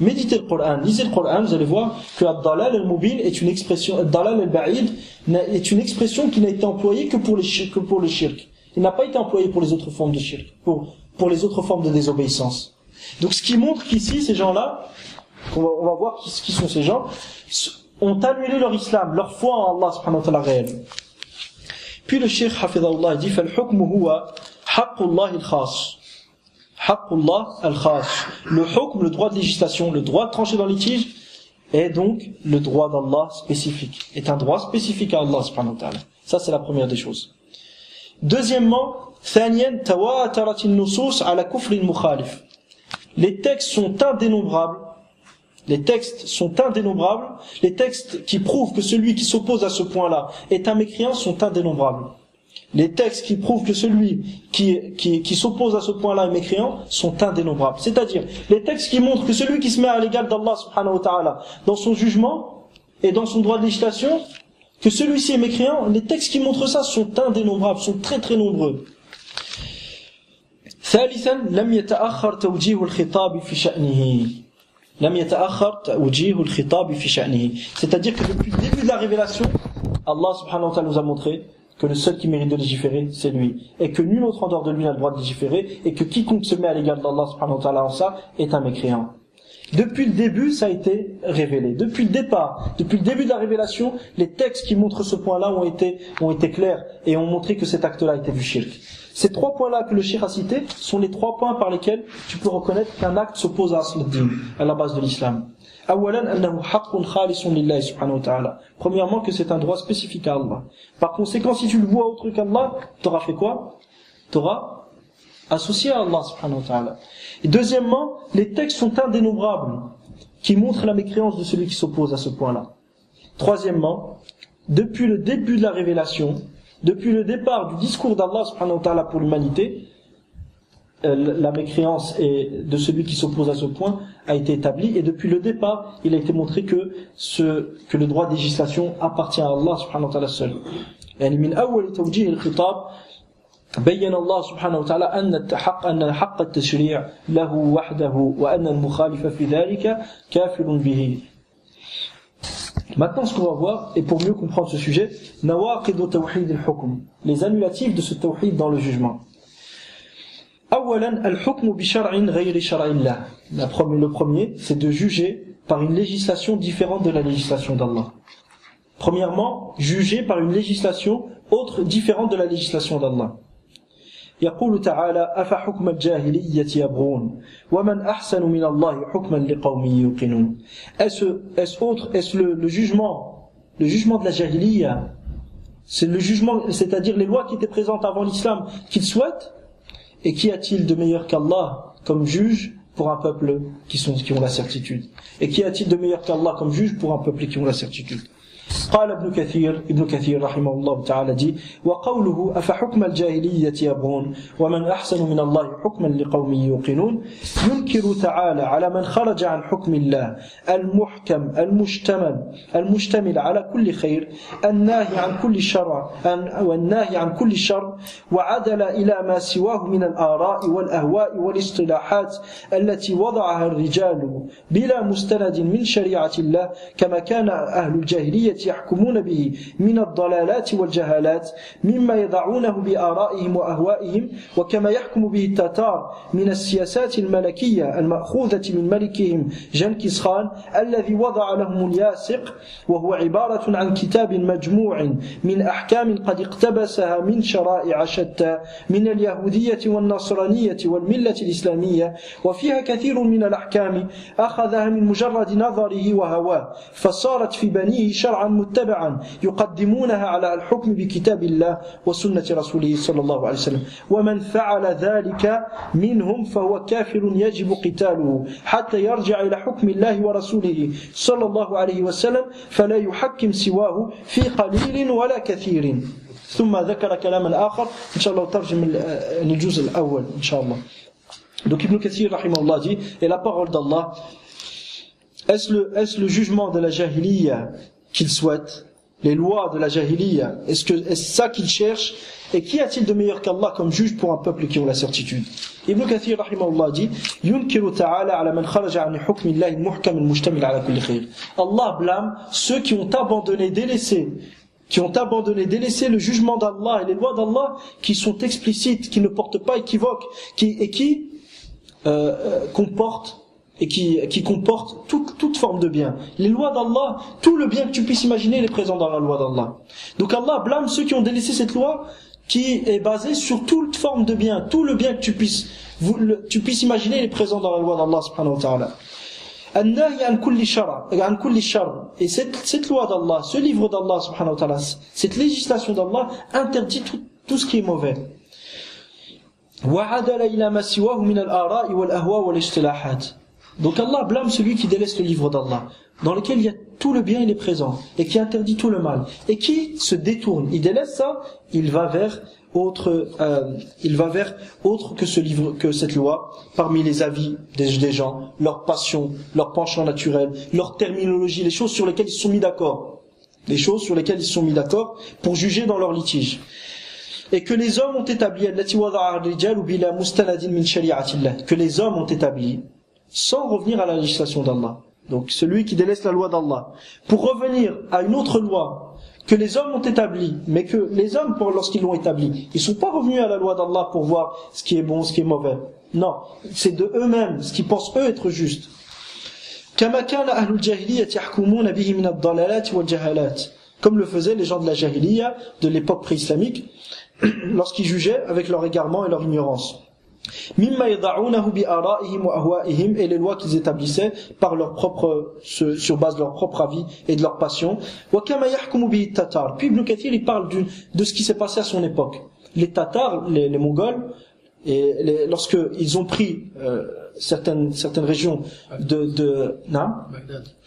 Méditez le Coran, lisez le Coran, vous allez voir que ad-dalal al-mubin est une expression, ad-dalal al-ba'id est une expression qui n'a été employée que pour le shirk. Il n'a pas été employé pour les autres formes de shirk, pour les autres formes de désobéissance. Donc ce qui montre qu'ici, ces gens-là, on va voir qui sont ces gens, ont annulé leur islam, leur foi en Allah subhanahu wa ta'ala réel. Puis le cheikh hafidhahullah dit فالحكم هو حق الله الخاص حق الله الخاص. Le hukm, le droit de législation, le droit de trancher dans le litige, est donc le droit d'Allah spécifique, est un droit spécifique à Allah subhanahu wa ta'ala. Ça c'est la première des choses. Deuxièmement, ثانيا تواترت النصوص على كفر المخالف. Les textes sont indénombrables. Les textes sont indénombrables. Les textes qui prouvent que celui qui s'oppose à ce point-là est un mécréant sont indénombrables. Les textes qui prouvent que celui qui s'oppose à ce point-là est mécréant sont indénombrables. C'est-à-dire, les textes qui montrent que celui qui se met à l'égal d'Allah subhanahu wa ta'ala dans son jugement et dans son droit de législation, que celui-ci est mécréant, les textes qui montrent ça sont indénombrables, sont très très nombreux. ثالثا لم يتأخر توجيه الخطاب في شأنه. لم يتأخر توجيه الخطاب في شأنه. C'est-à-dire que depuis le début de la révélation, Allah subhanahu wa ta'ala nous a montré que le seul qui mérite de légiférer, c'est lui. Et que nul autre en dehors de lui n'a le droit de légiférer, et que quiconque se met à l'égal d'Allah subhanahu wa ta'ala en ça, est un mécréant. Depuis le début, ça a été révélé. Depuis le départ, depuis le début de la révélation, les textes qui montrent ce point-là ont été clairs, et ont montré que cet acte-là était du shirk. Ces trois points-là que le cheikh a cités sont les trois points par lesquels tu peux reconnaître qu'un acte s'oppose à Asl-Din, à la base de l'islam. Premièrement, que c'est un droit spécifique à Allah. Par conséquent, si tu le vois autre qu'Allah, t'auras fait quoi? T'auras associé à Allah subhanahu wa ta'ala. Et deuxièmement, les textes sont indénombrables qui montrent la mécréance de celui qui s'oppose à ce point-là. Troisièmement, depuis le début de la révélation, depuis le départ du discours d'Allah subhanahu wa ta'ala pour l'humanité, la mécréance de celui qui s'oppose à ce point a été établie, et depuis le départ il a été montré que le droit de législation appartient à Allah subhanahu wa ta'ala seul. يعني من أول توجيه الخطاب بين الله سبحانه وتعالى أن حق التشريع له وحده وأن المخالف في ذلك كافر به. Maintenant, ce qu'on va voir, et pour mieux comprendre ce sujet, nawaqid tawhid al-hukm, les annulatifs de ce tawhid dans le jugement. أولاً الحكم بشرع غير شرع الله. Le premier, c'est de juger par une législation différente de la législation d'Allah. Premièrement, juger par une législation autre, différente de la législation d'Allah. يقول تعالى أفحكم الجاهلية يبغون ومن أحسن من الله حكما لقوم يوقنون. Est-ce le jugement de la jahiliya, c'est le jugement, c'est-à-dire les lois qui étaient présentes avant l'islam qu'ils souhaitent, et qu'y a-t-il de meilleur qu'Allah comme juge pour un peuple qui ont la certitude, et qu'y a-t-il de meilleur qu'Allah comme juge pour un peuple qui ont la certitude. قال ابن كثير رحمه الله تعالى دي وقوله أفحكم الجاهلية يبغون ومن أحسن من الله حكما لقوم يوقنون ينكر تعالى على من خرج عن حكم الله المحكم المشتمل على كل خير الناهي عن كل شر والناهي عن كل شر وعدل إلى ما سواه من الآراء والأهواء والاصطلاحات التي وضعها الرجال بلا مستند من شريعة الله كما كان أهل الجاهلية يحكمون به من الضلالات والجهالات مما يضعونه بآرائهم وأهوائهم وكما يحكم به التتار من السياسات الملكية المأخوذة من ملكهم جنكيز خان الذي وضع لهم الياسق وهو عبارة عن كتاب مجموع من أحكام قد اقتبسها من شرائع شتى من اليهودية والنصرانية والملة الإسلامية وفيها كثير من الأحكام أخذها من مجرد نظره وهواه فصارت في بنيه شرعا متبعا يقدمونها على الحكم بكتاب الله وسنة رسوله صلى الله عليه وسلم ومن فعل ذلك منهم فهو كافر يجب قتاله حتى يرجع إلى حكم الله ورسوله صلى الله عليه وسلم فلا يحكم سواه في قليل ولا كثير. ثم ذكر كلاما آخر إن شاء الله ترجم الجزء الأول إن شاء الله. Donc Ibn Kathir rahimahullah dit, et la parole d'Allah, est-ce le jugement de la jahiliya qu'il souhaite, les lois de la jahiliya, est-ce ça qu'il cherche, et qui a-t-il de meilleur qu'Allah comme juge pour un peuple qui ont la certitude? Ibn Kathir rahimahullah dit yunkiru ta'ala ala man kharaja an hukmi Allah al-muhkam al-mushtamil ala kulli khair. Allah blâme ceux qui ont abandonné, délaissé le jugement d'Allah et les lois d'Allah qui sont explicites, qui ne portent pas équivoque, qui comportent et qui comporte toute forme de bien. Les lois d'Allah, tout le bien que tu puisses imaginer, il est présent dans la loi d'Allah. Donc Allah blâme ceux qui ont délaissé cette loi qui est basée sur toute forme de bien. Tout le bien que tu puisses imaginer, il est présent dans la loi d'Allah subhanahu wa ta'ala. Et cette loi d'Allah, ce livre d'Allah subhanahu wa ta'ala, cette législation d'Allah interdit tout ce qui est mauvais. Donc Allah blâme celui qui délaisse le livre d'Allah, dans lequel il y a tout le bien, il est présent, et qui interdit tout le mal, et qui se détourne, il délaisse ça, il va vers autre que ce livre, que cette loi, parmi les avis des gens, leurs passions, leurs penchants naturels, leur terminologie, les choses sur lesquelles ils se sont mis d'accord, pour juger dans leur litige. Et que les hommes ont établi, sans revenir à la législation d'Allah. Donc celui qui délaisse la loi d'Allah pour revenir à une autre loi que les hommes ont établie, mais que les hommes, lorsqu'ils l'ont établie, ils sont pas revenus à la loi d'Allah pour voir ce qui est bon, ce qui est mauvais. Non, c'est de eux-mêmes, ce qu'ils pensent eux être juste. Comme le faisaient les gens de la Jahiliya, de l'époque pré-islamique, lorsqu'ils jugeaient avec leur égarement et leur ignorance. Et les lois qu'ils établissaient par sur base de leur propre avis et de leur passion. Puis Ibn Kathir il parle de ce qui s'est passé à son époque. Les Tatars, les Mongols, lorsque ils ont pris certaines régions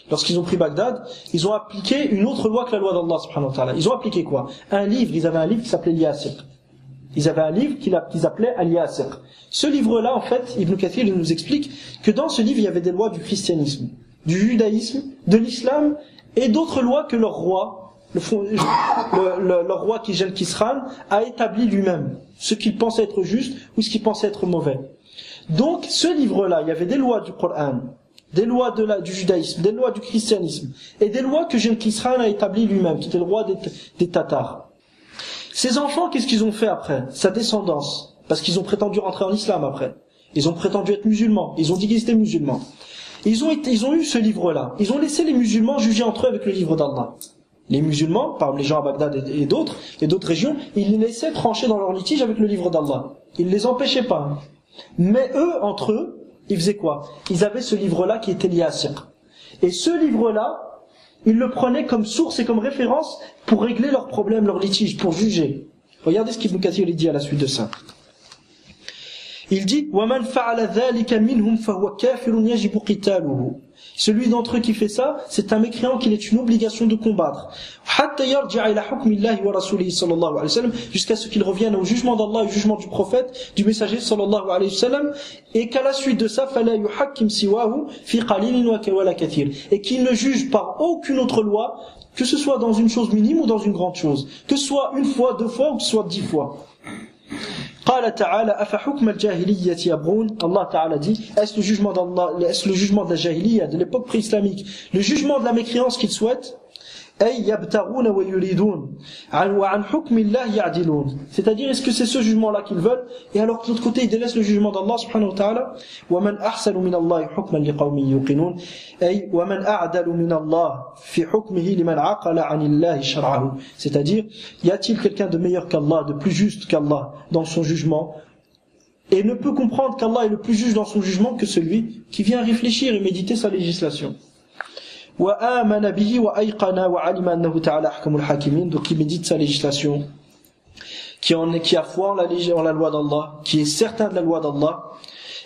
lorsqu'ils ont pris Bagdad, ils ont appliqué une autre loi que la loi d'Allah subhanahu wa ta'ala. Ils ont appliqué quoi? Ils avaient un livre qui s'appelait Al-Yasiq. Ils avaient un livre qu'ils appelaient Al-Yasiq. Ce livre-là, en fait, Ibn Kathir il nous explique que dans ce livre, il y avait des lois du christianisme, du judaïsme, de l'islam et d'autres lois que leur roi, leur roi Kisran a établi lui-même, ce qu'il pensait être juste ou ce qu'il pensait être mauvais. Donc, ce livre-là, il y avait des lois du Coran, des lois du judaïsme, des lois du christianisme et des lois que Kisran a établies lui-même, qui étaient le roi des Tatars. Ces enfants, qu'est-ce qu'ils ont fait après? Sa descendance. Parce qu'ils ont prétendu rentrer en islam après. Ils ont prétendu être musulmans. Ils ont dit qu'ils étaient musulmans. Ils ont eu ce livre-là. Ils ont laissé les musulmans juger entre eux avec le livre d'Allah. Les musulmans, par les gens à Bagdad et d'autres régions, ils les laissaient trancher dans leur litige avec le livre d'Allah. Ils ne les empêchaient pas. Mais eux, entre eux, ils faisaient quoi? Ils avaient ce livre-là qui était Al-Yasiq. Et ce livre-là, ils le prenaient comme source et comme référence pour régler leurs problèmes, leurs litiges, pour juger. Regardez ce qu'Ibn Kathir dit à la suite de ça. Il dit وَمَنْ فَعَلَ ذَلِكَ مِنْهُمْ فَهُوَ كَافِرٌ يَجِبُ قِتَالُهُ. Celui d'entre eux qui fait ça, c'est un mécréant qu'il est une obligation de combattre. حَتَّى يَرْجِعَ إِلَى حُكْمِ اللَّهِ وَرَسُولِهِ صلى الله عليه وسلم, jusqu'à ce qu'il revienne au jugement d'Allah et au jugement du prophète, du messager sallallahu alayhi wa sallam, et qu'à la suite de ça, فَلَا يُحَكِّمْ سِوَاهُ فِي قَلِيلٍ وَلَا كَثِيرٍ, et qu'il ne juge par aucune autre loi, que ce soit dans une chose minime ou dans une grande chose, que ce soit une fois, 2 fois ou que ce soit 10 fois. قال تعالى أفحكم الجاهلية يبغون. Allah Ta'ala dit, est-ce le jugement de la jahiliya, de l'époque pré-islamique, le jugement de la mécréance qu'ils souhaitent? أي يبتغون ويريدون وعن حكم الله يعدلون. C'est-à-dire, est-ce que c'est ce jugement-là qu'ils veulent, et alors que de l'autre côté ils délaissent le jugement d'Allah subhanahu wa ta'ala? ومن أحسن من الله حكما لقوم يوقنون أي ومن أعدل من الله في حكمه لمن عقل عن الله شرعه. C'est-à-dire, y a-t-il quelqu'un de meilleur qu'Allah, de plus juste qu'Allah dans son jugement, et ne peut comprendre qu'Allah est le plus juste dans son jugement que celui qui vient réfléchir et méditer sa législation. وآمن به وأيقن وعلم أنه تعالى أحكم الحاكمين. Donc qui médite sa législation, qui a foi en la loi d'Allah, qui est certain de la loi d'Allah,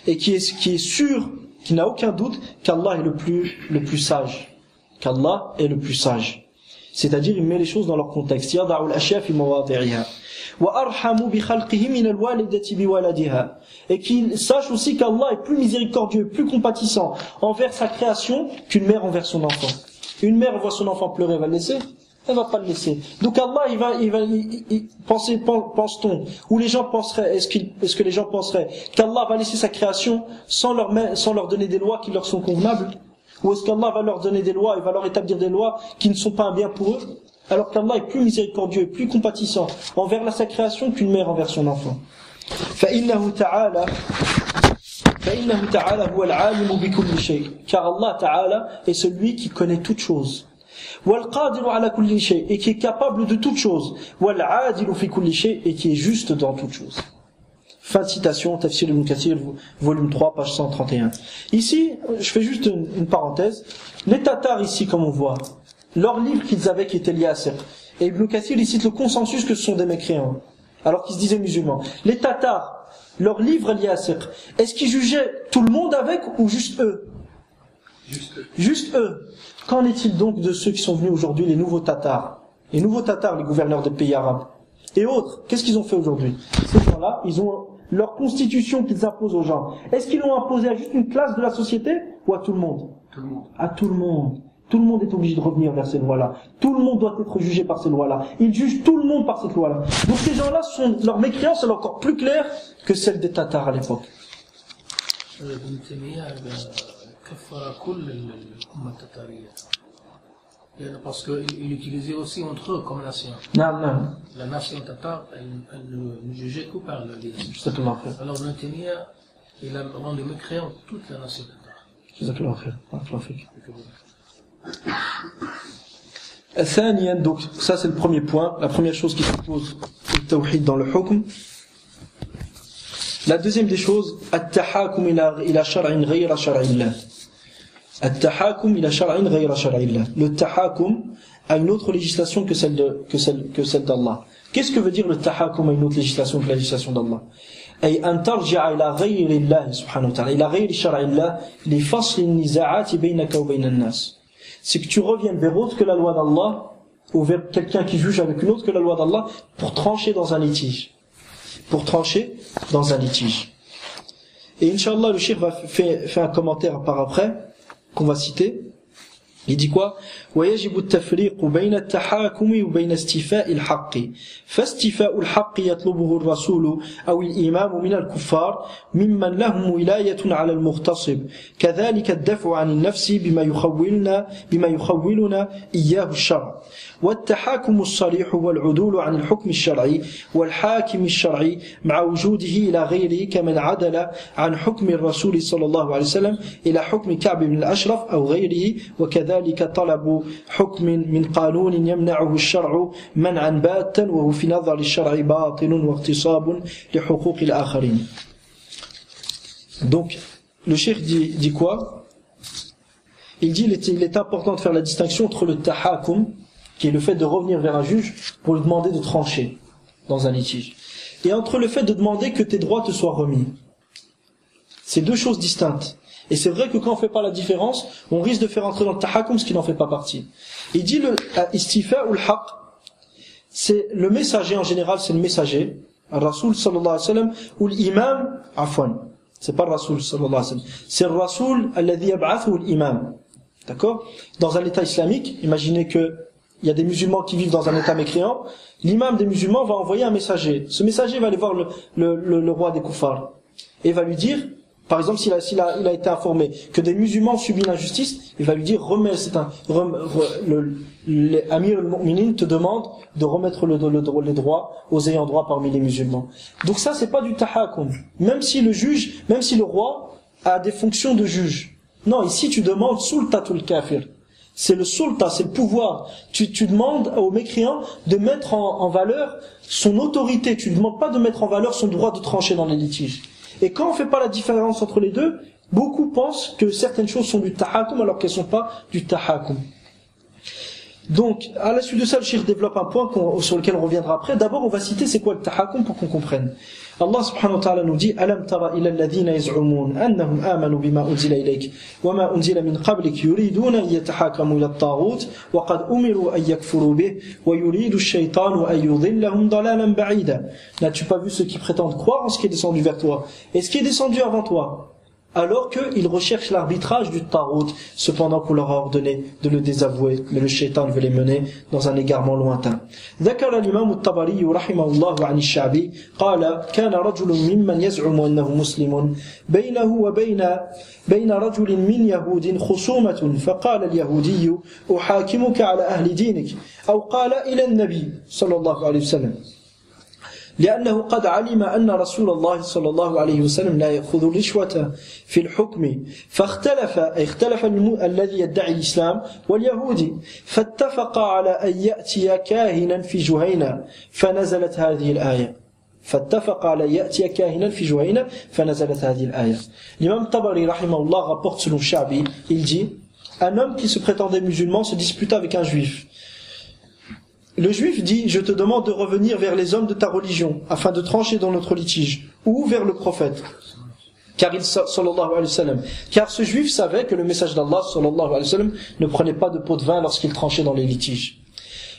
et qui est sûr, qui n'a aucun doute qu'Allah est le plus sage, qu'Allah est le plus sage. C'est-à-dire, il met les choses dans leur contexte. يضع الأشياء في مواضعها وأرحم بخلقه من الوالدة بولدها. Et qu'il sache aussi qu'Allah est plus miséricordieux, plus compatissant envers sa création qu'une mère envers son enfant. Une mère voit son enfant pleurer, elle va le laisser? Elle va pas le laisser. Donc Allah, pense-t-on, ou les gens penseraient, est-ce que les gens penseraient qu'Allah va laisser sa création sans leur donner des lois qui leur sont convenables? Ou est-ce qu'Allah va leur donner des lois et va leur établir des lois qui ne sont pas un bien pour eux? Alors qu'Allah est plus miséricordieux, plus compatissant envers sa création qu'une mère envers son enfant. فإنه تعالى فإنه تعالى هو العالم بكل شيء, car Allah Ta'ala est celui qui connaît toutes choses. والقادر على كل شيء, et qui est capable de toutes choses. والعادل في كل شيء, et qui est juste dans toutes choses. Fin de citation, Tafsir Ibn Kathir, volume 3, page 131. Ici, je fais juste une parenthèse. Les Tatars ici, comme on voit, leur livre qu'ils avaient qui était lié à Sihr. Et Ibn Kathir, il cite le consensus que ce sont des mécréants, alors qu'ils se disaient musulmans. Les Tatars, leur livre lié à Sihr, est-ce qu'ils jugeaient tout le monde avec ou juste eux? Juste eux. Qu'en est-il donc de ceux qui sont venus aujourd'hui, les nouveaux Tatars? Les nouveaux Tatars, les gouverneurs des pays arabes et autres, qu'est-ce qu'ils ont fait aujourd'hui? Ces gens-là, ils ont leur constitution qu'ils imposent aux gens. Est-ce qu'ils l'ont imposée à juste une classe de la société ou à tout le monde? Tout le monde. À tout le monde. Tout le monde est obligé de revenir vers ces lois-là. Tout le monde doit être jugé par ces lois-là. Ils jugent tout le monde par cette loi-là. Donc ces gens-là, leur mécréance est encore plus claire que celle des Tatars à l'époque. Parce qu'il utilisait aussi entre eux comme nation. Non. La nation tatare, elle ne jugeait que par le livre. Exactement, frère. Alors Ibn Taymiyyah, il a rendu mécréant toute la nation tatare. Exactement, frère. ثانيا, donc ça c'est le premier point, la première chose qui se pose le tawhid dans le hukm. La deuxième des choses, التحاكم إلى شرع غير شرع الله. التحاكم إلى شرع غير شرع الله. Le tahakum a une autre législation que celle d'Allah. Qu'est-ce que veut dire le tahakum à une autre législation que la législation d'Allah? أي أن ترجع إلى غير الله سبحانه وتعالى إلى غير شرع الله لفصل النزاعات بينك وبين الناس. C'est que tu reviennes vers autre que la loi d'Allah, ou vers quelqu'un qui juge avec une autre que la loi d'Allah, pour trancher dans un litige. Et Inch'Allah, le cheikh va faire un commentaire par après, qu'on va citer. Il dit quoi? ويجب التفريق بين التحاكم وبين استيفاء الحق فاستيفاء الحق يطلبه الرسول أو الإمام من الكفار ممن لهم ولاية على المغتصب كذلك الدفع عن النفس بما يخولنا إياه الشرع والتحاكم الصريح هو العدول عن الحكم الشرعي والحاكم الشرعي مع وجوده إلى غيره كمن عدل عن حكم الرسول صلى الله عليه وسلم إلى حكم كعب بن الأشرف أو غيره وكذلك طلب حكم من قانون يمنعه الشرع منعا باتا وهو في نظر الشرع باطل واغتصاب لحقوق الآخرين. Donc le cheikh dit quoi? Il dit il est important de faire la distinction entre le tahakum, qui est le fait de revenir vers un juge pour lui demander de trancher dans un litige, et entre le fait de demander que tes droits te soient remis. C'est deux choses distinctes. Et c'est vrai que quand on fait pas la différence, on risque de faire entrer dans le tahakum ce qui n'en fait pas partie. Il dit le istifa ou le haq, c'est le messager en général, c'est le messager, le Rasoul sallallahu alayhi wa sallam, ou l'imam, afwan. C'est pas le Rasoul sallallahu alayhi wa sallam. C'est le Rasoul alladhi yab'athu l'imam. D'accord? Dans un état islamique, imaginez que il y a des musulmans qui vivent dans un état mécréant, l'imam des musulmans va envoyer un messager. Ce messager va aller voir le roi des koufars et va lui dire, par exemple, s'il a été informé que des musulmans subissent l'injustice, il va lui dire, l'Amir al-Mu'minin te demande de remettre les droits aux ayants droit parmi les musulmans. Donc ça, c'est pas du tahakum. Même si le roi a des fonctions de juge. Non, ici tu demandes sultatul kafir. C'est le sulta, c'est le pouvoir. Tu demandes aux mécréants de mettre en valeur son autorité. Tu ne demandes pas de mettre en valeur son droit de trancher dans les litiges. Et quand on ne fait pas la différence entre les deux, beaucoup pensent que certaines choses sont du tahakum alors qu'elles ne sont pas du tahakum. Donc, à la suite de ça, le cheikh développe un point sur lequel on reviendra après. D'abord, on va citer c'est quoi le tahakum pour qu'on comprenne. Allah subhanahu wa ta'ala nous dit Alam tara ila alladhina yaz'umun annahum amanu bima unzila ilayk wa ma unzila min qablik yuriduna an yatahakamu ila at-taghut wa qad umiru an yakfuru bih wa yuridu ash-shaytanu an yudhillahum dalalan ba'ida. N'as-tu pas vu ceux qui prétendent croire en ce qui est descendu vers toi et ce qui est descendu avant toi, alors qu'ils recherchent l'arbitrage du Tarout, cependant qu'on leur a ordonné de le désavouer, mais le shaitan veut les mener dans un égarement lointain. ذكر الإمام الطبري رحمه الله عن الشعبي قال كان رجل ممن يزعم أنه مسلم بينه وبين رجل من يهود خصومة فقال اليهودي أحاكمك على أهل دينك أو قال إلى النبي صلى الله عليه وسلم لأنه قد علم أن رسول الله صلى الله عليه وسلم لا يأخذ الرشوة في الحكم اختلف الذي يدعي الإسلام واليهودي فاتفق على أن يأتي كاهنا في جهينة فنزلت هذه الآية L'imam Tabari rahimahullah rapporte selon Sha'bi, il dit un homme qui se prétendait musulman se disputa avec un juif. Le juif dit je te demande de revenir vers les hommes de ta religion afin de trancher dans notre litige, ou vers le prophète, car ce juif savait que le message d'Allah sallallahu alayhi wa sallam ne prenait pas de pot de vin lorsqu'il tranchait dans les litiges.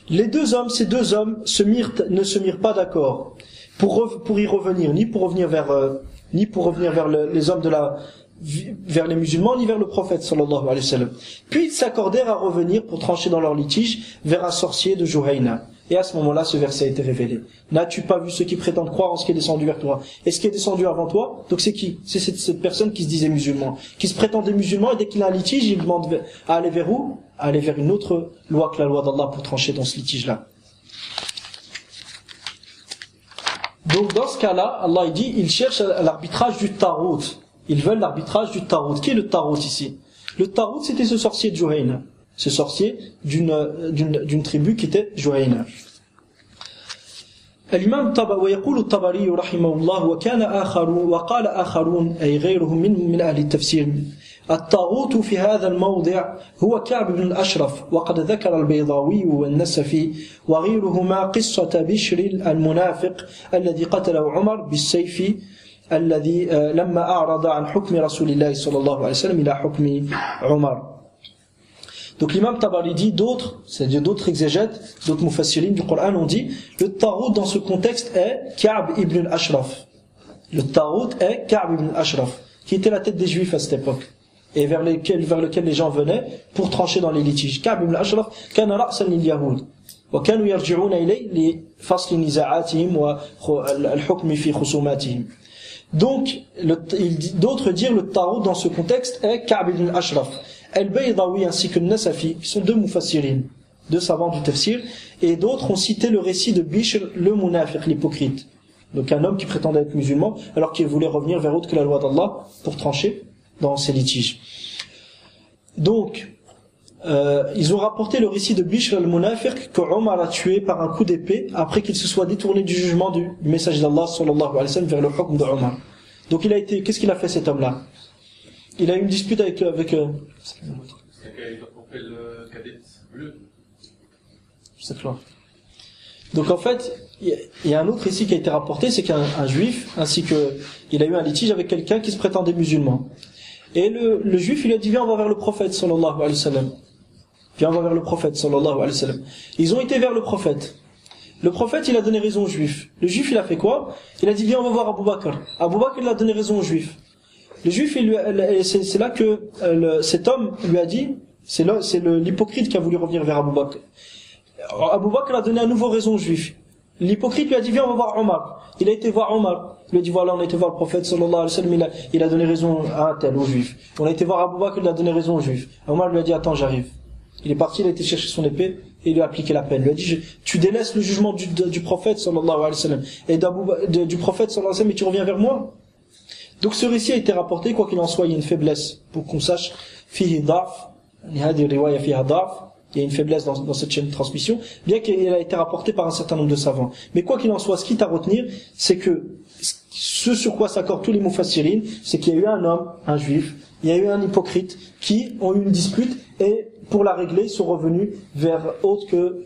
Ces deux hommes ne se mirent pas d'accord pour y revenir, ni pour revenir vers les hommes vers les musulmans, ni vers le prophète sallallahu alayhi wa sallam. Puis ils s'accordèrent à revenir pour trancher dans leur litige vers un sorcier de Juhayna. Et à ce moment-là, ce verset a été révélé. N'as-tu pas vu ceux qui prétendent croire en ce qui est descendu vers toi? Et ce qui est descendu avant toi, donc c'est qui? C'est cette personne qui se disait musulman, qui se prétendait musulman, et dès qu'il a un litige, il demande à aller vers où? À aller vers une autre loi que la loi d'Allah pour trancher dans ce litige-là. Donc dans ce cas-là, Allah il dit, ils cherchent l'arbitrage du Tarout. Ils veulent l'arbitrage du Tarout. Qui est le Tarout ici? Le Tarout, c'était ce sorcier de Juhayna. Ce sorcier d'une tribu qui était Juhayna. الإمام ويقول الطبري رحمه الله وقال آخرون أي غيرهم من أهل التفسير الطاغوت في هذا الموضع هو كعب بن الأشرف وقد ذكر البيضاوي والنسفي وغيرهما قصة بشر المنافق الذي قتله عمر بالسيف الذي لما أعرض عن حكم رسول الله صلى الله عليه وسلم إلى حكم عمر. Donc l'imam Tabari dit c'est-à-dire d'autres exégètes, d'autres mufassirin du Coran ont dit le Tarout dans ce contexte est Ka'b ibn al-Ashraf. Le Tarout est Ka'b ibn al-Ashraf, qui était la tête des Juifs à cette époque, et vers lequel les gens venaient pour trancher dans les litiges. Ka'b ibn al-Ashraf kana ra'san lil-Yahud, wa kanu yarji'una ilayhi li fasl niza'atihim wa al-hukm fi khusumatihim. Donc, d'autres dirent le Tarout dans ce contexte est Ka'b ibn al-Ashraf. Al-Baydawi ainsi que Nasafi, qui sont deux mufassirin, deux savants du tafsir, et d'autres ont cité le récit de Bishr le Munafiq, l'hypocrite. Donc un homme qui prétendait être musulman, alors qu'il voulait revenir vers autre que la loi d'Allah pour trancher dans ses litiges. Donc, ils ont rapporté le récit de Bishr al-Munafiq que Omar a tué par un coup d'épée après qu'il se soit détourné du jugement du message d'Allah sallallahu alayhi wa sallam vers le hukm de Omar. Donc qu'est-ce qu'il a fait cet homme-là? Il a eu une dispute avec le cadet bleu. C'est clair. Donc en fait, il y a un autre récit qui a été rapporté, c'est qu'un juif, ainsi que il a eu un litige avec quelqu'un qui se prétendait musulman. Et le juif, il a dit viens, on va vers le prophète sallallahu alayhi wa sallam. Viens, on va vers le prophète sallallahu alayhi wa sallam. Ils ont été vers le prophète. Le prophète, il a donné raison aux juifs. Le juif, il a fait quoi? Il a dit viens, on va voir Abu Bakr. Abu Bakr, il a donné raison aux juifs. Le juif, c'est là que cet homme lui a dit, c'est l'hypocrite qui a voulu revenir vers Abu Bakr. Abu Bakr a donné à nouveau raison aux juifs. L'hypocrite lui a dit viens, on va voir Omar. Il a été voir Omar. Il lui a dit voilà, on a été voir le prophète sallallahu alayhi wa sallam, il a donné raison à un tel, aux juifs. On a été voir Abu Bakr, il a donné raison aux juifs. Omar lui a dit attends, j'arrive. Il est parti, il a été chercher son épée et il lui a appliqué la peine. Il lui a dit tu délaisses le jugement du prophète sallallahu alayhi wa sallam et du prophète sallallahu alayhi wa sallam et tu reviens vers moi. Donc ce récit a été rapporté, quoi qu'il en soit, il y a une faiblesse, pour qu'on sache, fihi da'f, il y a une faiblesse dans cette chaîne de transmission, bien qu'elle a été rapportée par un certain nombre de savants. Mais quoi qu'il en soit, ce qui est à retenir, c'est que ce sur quoi s'accordent tous les mufassirines, c'est qu'il y a eu un homme, un juif, il y a eu un hypocrite, qui ont eu une dispute, et pour la régler, sont revenus vers autre que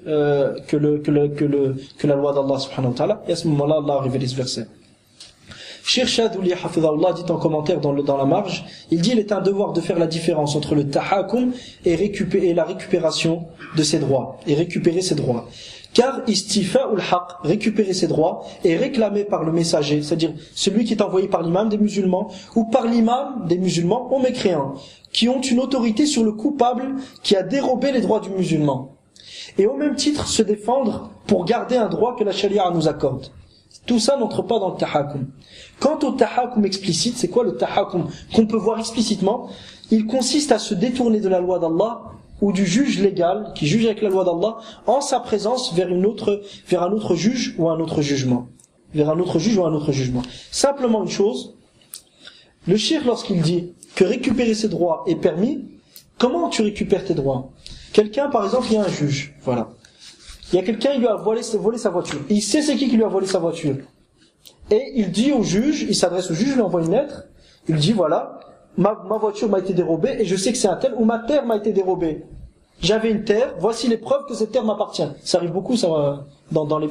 la loi d'Allah subhanahu wa ta'ala, et à ce moment-là, Allah a révélé ce verset. Cheikh Shadouli Hafidahullah dit en commentaire dans la marge, il dit il est un devoir de faire la différence entre le tahakum et la récupération de ses droits, et récupérer ses droits. Car istifa'ul haq, récupérer ses droits, est réclamé par le messager, c'est-à-dire celui qui est envoyé par l'imam des musulmans, ou par l'imam des musulmans aux mécréants, qui ont une autorité sur le coupable qui a dérobé les droits du musulman. Et au même titre se défendre pour garder un droit que la charia nous accorde. Tout ça n'entre pas dans le tahakum. Quant au tahakum explicite, c'est quoi le tahakum qu'on peut voir explicitement? Il consiste à se détourner de la loi d'Allah ou du juge légal qui juge avec la loi d'Allah en sa présence vers un autre juge ou un autre jugement. vers un autre juge ou un autre jugement. Simplement une chose, le cheikh lorsqu'il dit que récupérer ses droits est permis, comment tu récupères tes droits? Quelqu'un, par exemple, il y a un juge, voilà. Il y a quelqu'un, il lui a volé sa voiture. Il sait c'est qui lui a volé sa voiture. Et il dit au juge, il s'adresse au juge, il lui envoie une lettre, il dit voilà, ma voiture m'a été dérobée et je sais que c'est un tel, ou ma terre m'a été dérobée. J'avais une terre, voici les preuves que cette terre m'appartient. Ça arrive beaucoup, ça,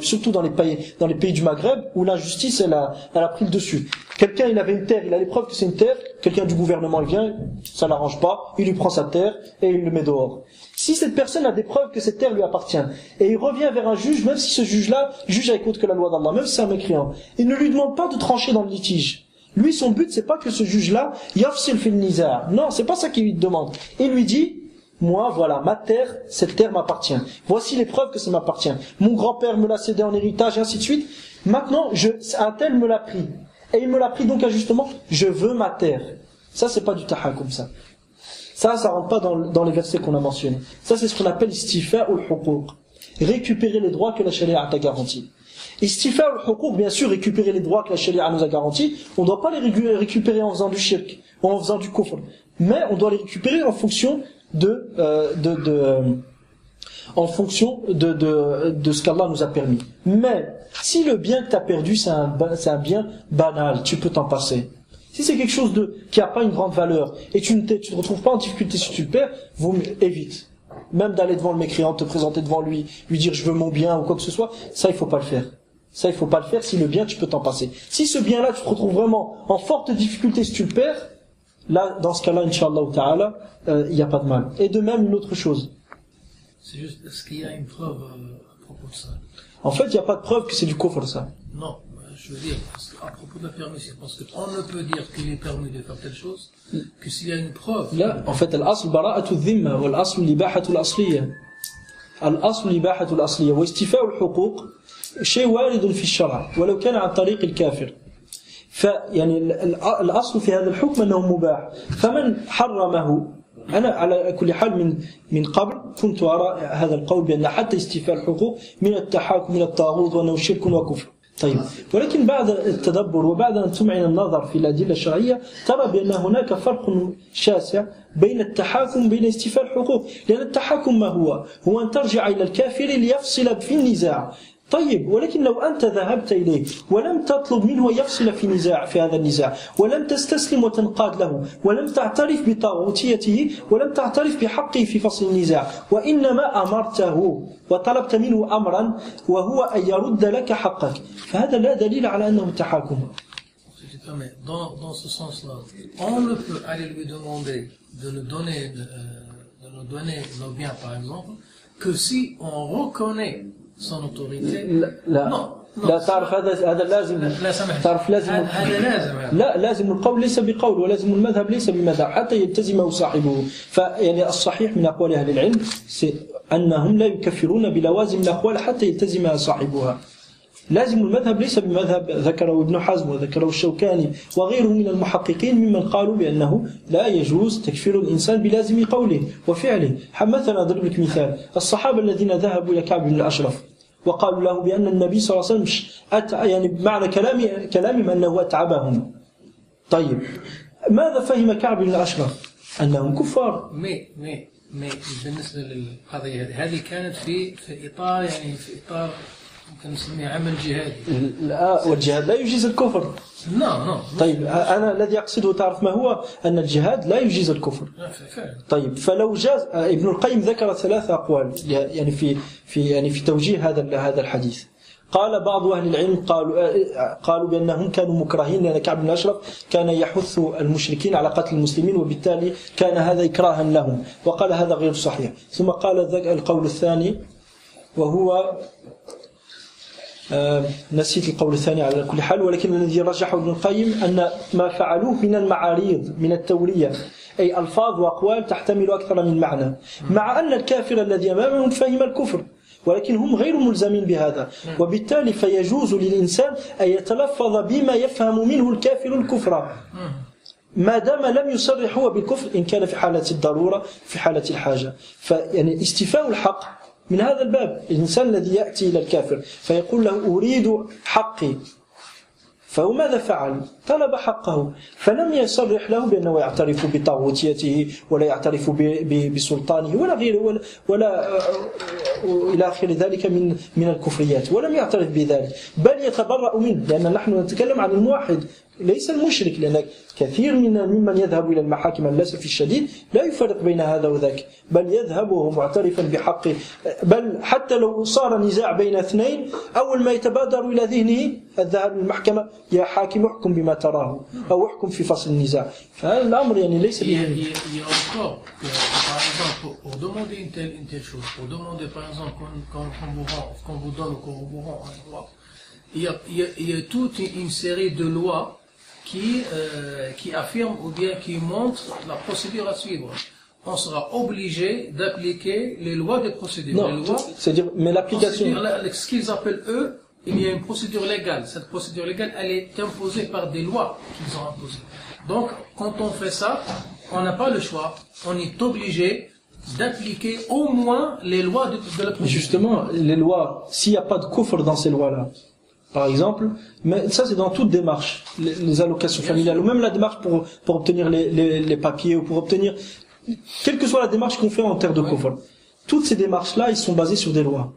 surtout dans les pays du Maghreb, où l'injustice, elle a pris le dessus. Quelqu'un, il avait une terre, il a les preuves que c'est une terre, quelqu'un du gouvernement, il vient, ça l'arrange pas, il lui prend sa terre et il le met dehors. Si cette personne a des preuves que cette terre lui appartient, et il revient vers un juge, même si ce juge-là juge avec autre que la loi d'Allah, même si c'est un mécréant, il ne lui demande pas de trancher dans le litige. Lui, son but, c'est pas que ce juge-là, yafsil fil nizar. Non, c'est pas ça qu'il lui demande. Il lui dit, moi, voilà, ma terre, cette terre m'appartient. Voici les preuves que ça m'appartient. Mon grand-père me l'a cédé en héritage, et ainsi de suite. Maintenant, un tel me l'a pris. Et il me l'a pris donc injustement, je veux ma terre. Ça, c'est pas du tahakum, ça. Ça rentre pas dans les versets qu'on a mentionnés. Ça, c'est ce qu'on appelle istifa ou al-huquq. Récupérer les droits que la charia t'a garantis. Istifa ou al-huquq, bien sûr, récupérer les droits que la charia nous a garantis, on ne doit pas les récupérer en faisant du shirk, ou en faisant du kufr. Mais on doit les récupérer en fonction de ce qu'Allah nous a permis. Mais, si le bien que tu as perdu, c'est un bien banal, tu peux t'en passer. Si c'est quelque chose qui n'a pas une grande valeur, et tu ne te retrouves pas en difficulté si tu le perds, évite. Même d'aller devant le mécréant, te présenter devant lui dire je veux mon bien ou quoi que ce soit, ça il faut pas le faire. Ça il faut pas le faire, si le bien tu peux t'en passer. Si ce bien-là tu te retrouves vraiment en forte difficulté si tu le perds, là, dans ce cas-là, Inch'Allah ta'ala, il n'y a pas de mal. Et de même, une autre chose. C'est juste, est-ce qu'il y a une preuve à propos de ça? En fait, il n'y a pas de preuve que c'est du kufr, ça. Non, je veux dire, à propos de la permission, parce qu'on ne peut dire qu'il est permis de faire telle chose que s'il y a une preuve. Là, en fait, l'asl bara'atu dhimma, wal asl libahatu al-asliya. Al-asl libahatu al-asliya, wa istifa'u al-huquq, shay walidun fi al-shara', walau kana 'an tariq al-kafir. يعني الأصل في هذا الحكم أنه مباح فمن حرمه أنا على كل حال من قبل كنت أرى هذا القول بأن حتى استيفاء الحقوق من التحاكم من الطاغوت وأنه شرك وكفر طيب ولكن بعد التدبر وبعد أن تمعن النظر في الأدلة الشرعية ترى بأن هناك فرق شاسع بين التحاكم وبين استيفاء الحقوق لأن التحاكم ما هو أن ترجع إلى الكافر ليفصل في النزاع طيب ولكن لو أنت ذهبت إليه ولم تطلب منه يفصل في هذا النزاع ولم تستسلم وتنقاد له ولم تعترف بطاغوتيته ولم تعترف بحقه في فصل النزاع وإنما أمرته وطلبت منه أمرا وهو أن يرد لك حقك فهذا لا دليل على أنه تحاكم. Dans ce sens-là, on ne peut aller lui demander de nous donner nos biens par exemple que si on reconnaît son autorité. لا تعرف هذا لازم تعرف لازم هذا لازم لا لازم القول ليس بقول ولازم المذهب ليس بمذهب حتى يلتزمه صاحبه فيعني الصحيح من أقوال أهل العلم أنهم لا يكفرون بلوازم الأقوال حتى يلتزمها صاحبها لازم المذهب ليس بمذهب ذكره ابن حزم وذكره الشوكاني وغيره من المحققين ممن قالوا بأنه لا يجوز تكفير الإنسان بلازم قوله وفعله مثلا أضرب لك مثال الصحابة الذين ذهبوا إلى كعب بن الأشرف وقالوا له بأن النبي صلى الله عليه وسلم يعني بمعنى كلامهم أنه أتعبهم طيب ماذا فهم كعب بن الأشرف أنهم كفار بالنسبة للقضية هذه كانت في إطار يعني في إطار ممكن نسميه عمل جهادي لا والجهاد لا يجيز الكفر لا طيب أنا الذي أقصده تعرف ما هو أن الجهاد لا يجيز الكفر طيب فلو جاز ابن القيم ذكر 3 أقوال يعني في توجيه هذا الحديث قال بعض أهل العلم قالوا بأنهم كانوا مكرهين لأن كعب بن الأشرف كان يحث المشركين على قتل المسلمين وبالتالي كان هذا إكراها لهم وقال هذا غير صحيح ثم قال القول الثاني وهو نسيت القول الثاني على كل حال ولكن الذي رجحه ابن القيم أن ما فعلوه من المعاريض من التورية أي ألفاظ وأقوال تحتمل أكثر من معنى مع أن الكافر الذي أمامهم فهم الكفر ولكن هم غير ملزمين بهذا وبالتالي فيجوز للإنسان أن يتلفظ بما يفهم منه الكافر الكفر ما دام لم يصرح هو بالكفر إن كان في حالة الضرورة في حالة الحاجة فيعني استيفاء الحق من هذا الباب الإنسان الذي يأتي إلى الكافر فيقول له أريد حقي فماذا فعل؟ طلب حقه فلم يصرح له بأنه يعترف بطاغوتيته ولا يعترف بسلطانه ولا غيره ولا إلى آخر ذلك من الكفريات، ولم يعترف بذلك، بل يتبرأ منه، لأن نحن نتكلم عن الموحد ليس المشرك، لأن كثير ممن يذهب إلى المحاكم للأسف الشديد لا يفرق بين هذا وذاك، بل يذهب وهو معترفا بحقه، بل حتى لو صار نزاع بين اثنين أول ما يتبادر إلى ذهنه الذهاب للمحكمة، يا حاكم احكم بما تراه أو احكم في فصل النزاع. فهذا الأمر يعني ليس Il y a encore, par exemple, pour demander une telle chose, pour demander par exemple qu'on vous donne ou qu'on vous rend un droit, il y a toute une série de lois qui affirment ou bien qui montrent la procédure à suivre. On sera obligé d'appliquer les lois des procédures. Non, les lois, c'est-à-dire, mais l'application... Ce qu'ils appellent eux, il y a une procédure légale. Cette procédure légale, elle est imposée par des lois qu'ils ont imposées. Donc, quand on fait ça, on n'a pas le choix. On est obligé d'appliquer au moins les lois de la procédure. Justement, les lois, s'il n'y a pas de kufr dans ces lois-là, par exemple, mais ça c'est dans toute démarche, les allocations familiales, ou même la démarche pour obtenir les papiers, ou pour obtenir, quelle que soit la démarche qu'on fait en terre de kufr, toutes ces démarches-là, ils sont basées sur des lois.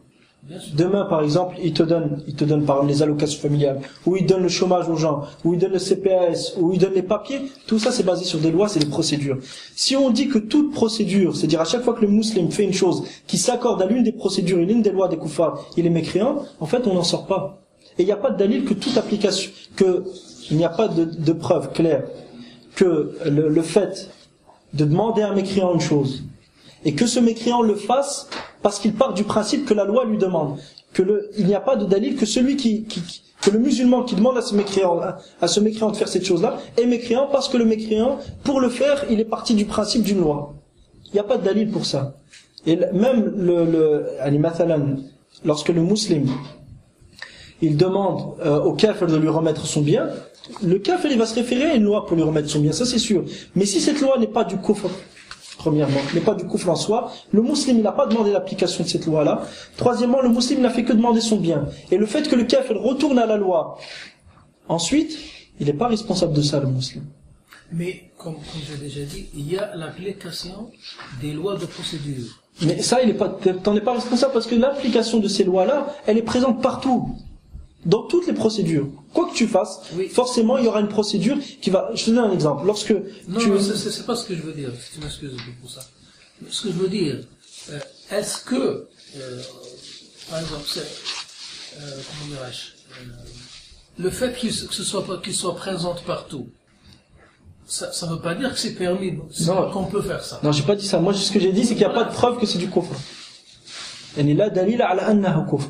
Demain, par exemple, ils te donnent par exemple les allocations familiales, ou ils donnent le chômage aux gens, ou ils donnent le CPS, ou ils donnent les papiers, tout ça c'est basé sur des lois, c'est des procédures. Si on dit que toute procédure, c'est-à-dire à chaque fois que le musulman fait une chose qui s'accorde à l'une des procédures et l'une des lois des koufars, il est mécréant, en fait on n'en sort pas. Et il n'y a pas de dalil que toute application, il n'y a pas de preuve claire que le fait de demander à un mécréant une chose, et que ce mécréant le fasse parce qu'il part du principe que la loi lui demande, il n'y a pas de dalil que que le musulman qui demande à ce mécréant de faire cette chose-là est mécréant parce que le mécréant, pour le faire, il est parti du principe d'une loi. Il n'y a pas de dalil pour ça. Et même lorsque le musulman il demande au kafir de lui remettre son bien, le kafir il va se référer à une loi pour lui remettre son bien, ça c'est sûr. Mais si cette loi n'est pas du kufr, premièrement, n'est pas du kufr en soi, le musulman il n'a pas demandé l'application de cette loi-là. Troisièmement, le musulman n'a fait que demander son bien. Et le fait que le kafir retourne à la loi, ensuite, il n'est pas responsable de ça, le musulman. Mais, comme j'ai déjà dit, il y a l'application des lois de procédure. Mais ça, t'en es pas responsable parce que l'application de ces lois-là, elle est présente partout. Dans toutes les procédures. Quoi que tu fasses, oui. Forcément, il y aura une procédure qui va... Je te donne un exemple. Lorsque non, c'est pas ce que je veux dire. Tu m'excuses pour ça. Ce que je veux dire, est-ce que, par exemple, comment dirais-je, le fait qu'il soit présent partout, ça veut pas dire que c'est permis, qu'on peut faire ça. Non, j'ai pas dit ça. Moi, ce que j'ai dit, c'est qu'il n'y a pas de preuve que c'est du kufr. Yani la dalil ala annahu kufr.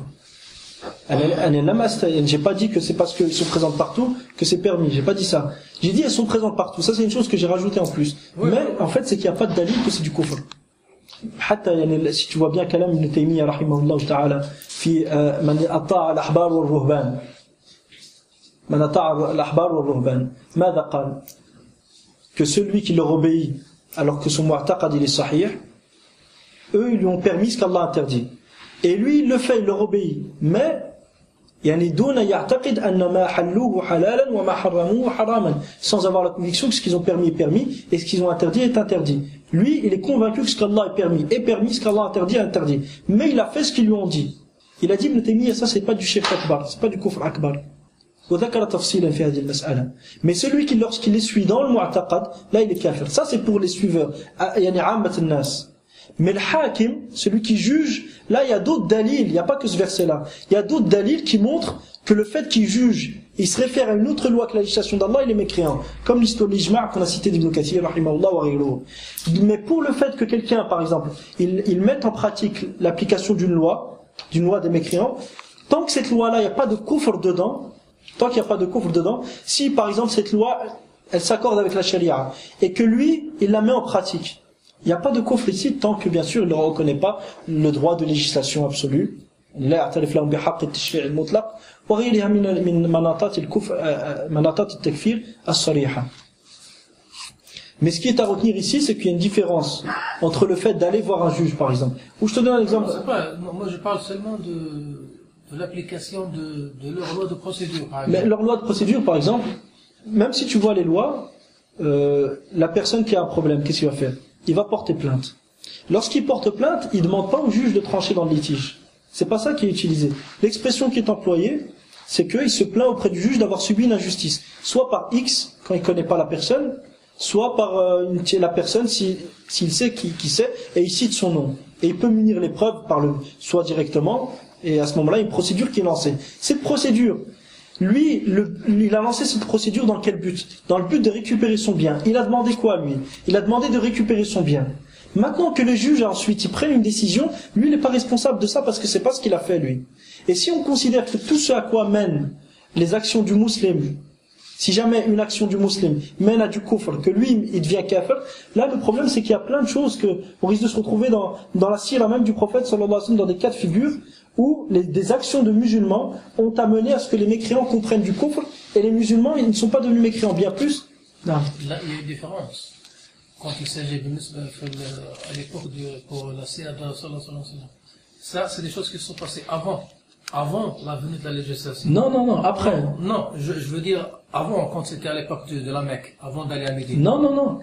J'ai pas dit que c'est parce qu'ils sont présents partout que c'est permis, j'ai pas dit ça. J'ai dit elles sont présentes partout, ça c'est une chose que j'ai rajoutée en plus. Oui. Mais en fait c'est qu'il n'y a pas de dalil que c'est du kufr. Si tu vois bien Kalam Ibn Taymiyyah rahimahullah ta'ala fi man ata'a al-ahbar wal-ruhban man ata'a al-ahbar wal-ruhban ماذا قال que celui qui leur obéit alors que son mu'taqad il est sahih, eux ils lui ont permis ce qu'Allah interdit. Et lui, il le fait, il leur obéit. Mais, sans avoir la conviction que ce qu'ils ont permis est permis, et ce qu'ils ont interdit est interdit. Lui, il est convaincu que ce qu'Allah est permis, ce qu'Allah interdit est interdit. Mais il a fait ce qu'ils lui ont dit. Il a dit, Ibn Taymiyyah, ça c'est pas du shirk akbar, c'est pas du kufr akbar. Mais celui qui, lorsqu'il les suit dans le mu'taqad, là il est kafir. Ça c'est pour les suiveurs. Mais le hakim, celui qui juge, là il y a d'autres dalils, il n'y a pas que ce verset-là. Il y a d'autres dalils qui montrent que le fait qu'il juge, il se réfère à une autre loi que la législation d'Allah, il est mécréant. Comme l'histoire de l'ijma' qu'on a cité d'Ibn Kathir, rahimahullah wa ghayruhu. Mais pour le fait que quelqu'un, par exemple, il mette en pratique l'application d'une loi des mécréants, tant que cette loi-là, il n'y a pas de kufr dedans, si par exemple cette loi, elle s'accorde avec la charia, et que lui, il la met en pratique, il n'y a pas de kufr ici tant que bien sûr il ne reconnaît pas le droit de législation absolue. لا يعترف لهم بحق التشريع المطلق وغيرها من مناطات الكفر مناطات التكفير الصريحة. Mais ce qui est à retenir ici, c'est qu'il y a une différence entre le fait d'aller voir un juge, par exemple. Ou je te donne un exemple. Moi, je parle seulement de de l'application de leur loi de procédure, par Mais exemple. leur loi de procédure, par exemple, même si tu vois les lois, la personne qui a un problème, qu'est-ce qu'il va faire? Il va porter plainte. Lorsqu'il porte plainte, il ne demande pas au juge de trancher dans le litige. C'est pas ça qui est utilisé. L'expression qui est employée, c'est qu'il se plaint auprès du juge d'avoir subi une injustice. Soit par X, quand il connaît pas la personne, soit par la personne s'il sait qui c'est, et il cite son nom. Et il peut munir les preuves soit directement, et à ce moment-là, une procédure qui est lancée. Cette procédure, lui, il a lancé cette procédure dans quel but? Dans le but de récupérer son bien. Il a demandé quoi, lui? Il a demandé de récupérer son bien. Maintenant que le juge, ensuite, il prenne une décision, lui, il n'est pas responsable de ça parce que c'est pas ce qu'il a fait, lui. Et si on considère que tout ce à quoi mènent les actions du musulman, si jamais une action du musulman mène à du kufr, que lui, il devient kafir, là, le problème, c'est qu'il y a plein de choses on risque de se retrouver dans la sira même du prophète, sallallahu alayhi wa sallam, dans des cas de figure, où des actions de musulmans ont amené à ce que les mécréants comprennent du kufr, et les musulmans, ils ne sont pas devenus mécréants, bien plus. Non. Là, il y a une différence. Quand il s'agit de à l'époque pour la sira de sallallahu alayhi wa sallam. Ça, c'est des choses qui sont passées avant la venue de la législation. Non, après. Non, je veux dire avant, quand c'était à l'époque de la Mecque, avant d'aller à Médine. Non.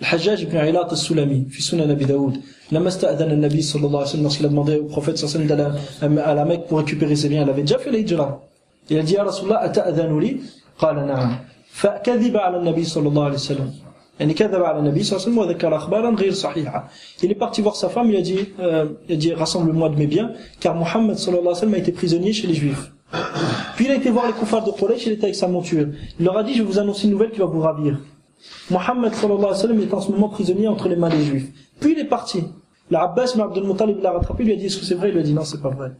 الحجاج بن علاط السلمي في سنن أبي داود لما استأذن النبي صلى الله عليه وسلم lorsqu'il a demandé au prophète صلى الله عليه وسلم d'aller à la Mecque pour récupérer ses biens, il avait déjà fait la hijra. Il a dit يا رسول الله أتأذن لي قال نعم فكذب على النبي صلى الله عليه وسلم يعني كذب على النبي صلى الله عليه وسلم وذكر أخبارا غير صحيحة. Il est parti voir sa femme, il a dit rassemble-moi de mes biens car Mohammed صلى الله عليه وسلم a été prisonnier chez les Juifs. Puis il a été voir les kuffars de Quraysh, il était avec sa monture. Il leur a dit, je vais vous annoncer une nouvelle qui va vous ravir. Mohammed sallallahu alayhi wa sallam est en ce moment prisonnier entre les mains des Juifs. Puis il est parti. L'Abbas ibn Abdul Muttalib l'a rattrapé, il lui a dit, est-ce que c'est vrai? Il lui a dit, non, c'est pas vrai.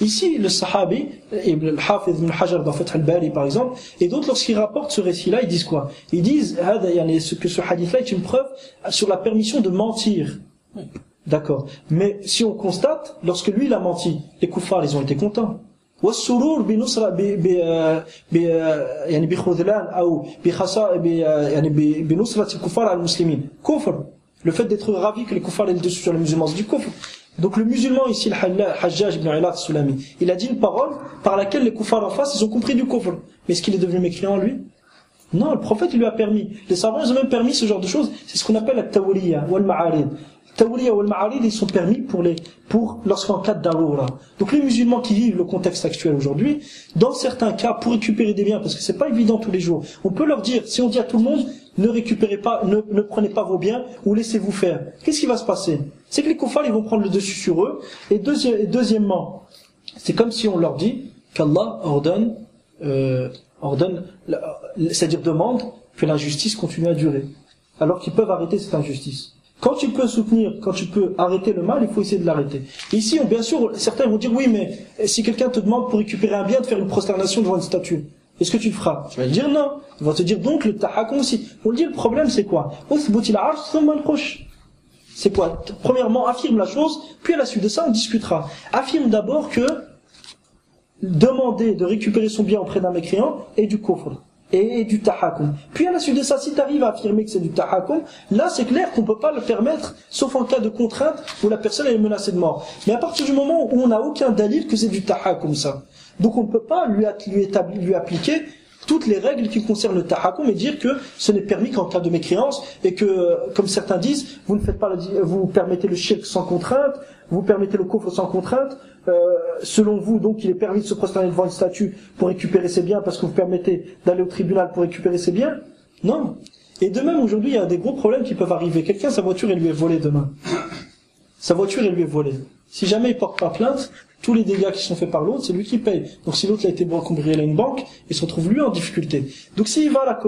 Ici, le sahabi, le Hafiz ibn Hajar dans Fath al-Bari par exemple, et d'autres lorsqu'ils rapportent ce récit-là, ils disent quoi? Ils disent que ce hadith-là est une preuve sur la permission de mentir. D'accord. Mais si on constate, lorsque lui il a menti, les kuffars, ils ont été contents. والسرور بنصرة يعني بخذلان أو يعني بنصرة الكفار على المسلمين كفر. Le fait d'être ravi que les kuffars aient le dessus sur les musulmans, c'est du kufr. Donc le musulman ici, le Hajjaj ibn Ilat Sulami, il a dit une parole par laquelle les kuffars en face, ils ont compris du kufr. Mais est-ce qu'il est devenu mécréant lui? Non, le prophète il lui a permis. Les savants ils ont même permis ce genre de choses. C'est ce qu'on appelle la tawliya ou al-ma'arid. Tawliya ou al-ma'arid, ils sont permis pour lorsqu'en cas de darura. Donc les musulmans qui vivent le contexte actuel aujourd'hui, dans certains cas, pour récupérer des biens, parce que c'est pas évident tous les jours, on peut leur dire, si on dit à tout le monde, ne récupérez pas, ne prenez pas vos biens, ou laissez-vous faire. Qu'est-ce qui va se passer? C'est que les kuffars, ils vont prendre le dessus sur eux, et deuxièmement, c'est comme si on leur dit qu'Allah ordonne, c'est-à-dire demande que l'injustice continue à durer. Alors qu'ils peuvent arrêter cette injustice. Quand tu peux arrêter le mal, il faut essayer de l'arrêter. Ici, bien sûr, certains vont dire, oui, mais si quelqu'un te demande pour récupérer un bien de faire une prosternation devant une statue, est-ce que tu le feras? Tu vas dire non. Ils vont te dire donc le tahakum aussi. On le dit, le problème c'est quoi? C'est quoi? Premièrement, affirme la chose, puis à la suite de ça, on discutera. Affirme d'abord que demander de récupérer son bien auprès d'un mécréant est du kufr. Et du tahakum. Puis à la suite de ça, si tu arrives à affirmer que c'est du tahakum, là c'est clair qu'on peut pas le permettre, sauf en cas de contrainte où la personne est menacée de mort. Mais à partir du moment où on n'a aucun dalil que c'est du tahakum ça, donc on ne peut pas lui appliquer toutes les règles qui concernent le tahakum et dire que ce n'est permis qu'en cas de mécréance et que, comme certains disent, vous permettez le shirk sans contrainte, vous permettez le kufr sans contrainte. Selon vous, donc, il est permis de se prosterner devant une statue pour récupérer ses biens parce que vous permettez d'aller au tribunal pour récupérer ses biens? Non. Et de même, aujourd'hui, il y a des gros problèmes qui peuvent arriver. Quelqu'un, sa voiture, elle lui est volée demain. Sa voiture, elle lui est volée. Si jamais il porte pas plainte, tous les dégâts qui sont faits par l'autre, c'est lui qui paye. Donc si l'autre a été cambriolé à une banque, il se retrouve lui en difficulté. Donc s'il va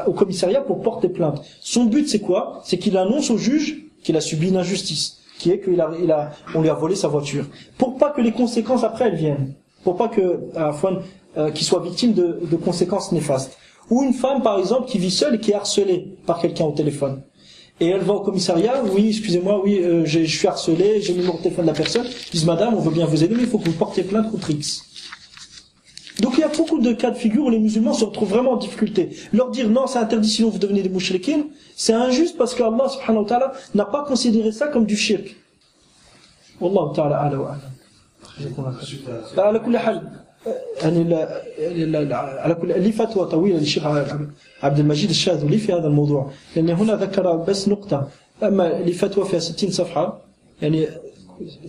au commissariat pour porter plainte, son but c'est quoi? C'est qu'il annonce au juge qu'il a subi une injustice, qui est on lui a volé sa voiture. Pour pas que les conséquences après elles viennent. Pour pas qu'il soit victime de conséquences néfastes. Ou une femme par exemple qui vit seule et qui est harcelée par quelqu'un au téléphone. Et elle va au commissariat, oui, excusez-moi, oui, je suis harcelé, j'ai le numéro de téléphone de la personne. Ils disent, madame, on veut bien vous aider, mais il faut que vous portiez plainte contre X. Donc il y a beaucoup de cas de figure où les musulmans se retrouvent vraiment en difficulté. Leur dire, non, c'est interdit, sinon vous devenez des mouchriquines, c'est injuste parce que Allah subhanahu wa ta'ala n'a pas considéré ça comme du shirk. Wallahu ta'ala ala wa ala. على كل حال يعني على كل لي فتوى طويلة للشيخ عبد المجيد الشاذلي في هذا الموضوع، لأن هنا ذكر بس نقطة، أما لي فتوى فيها 60 صفحة. يعني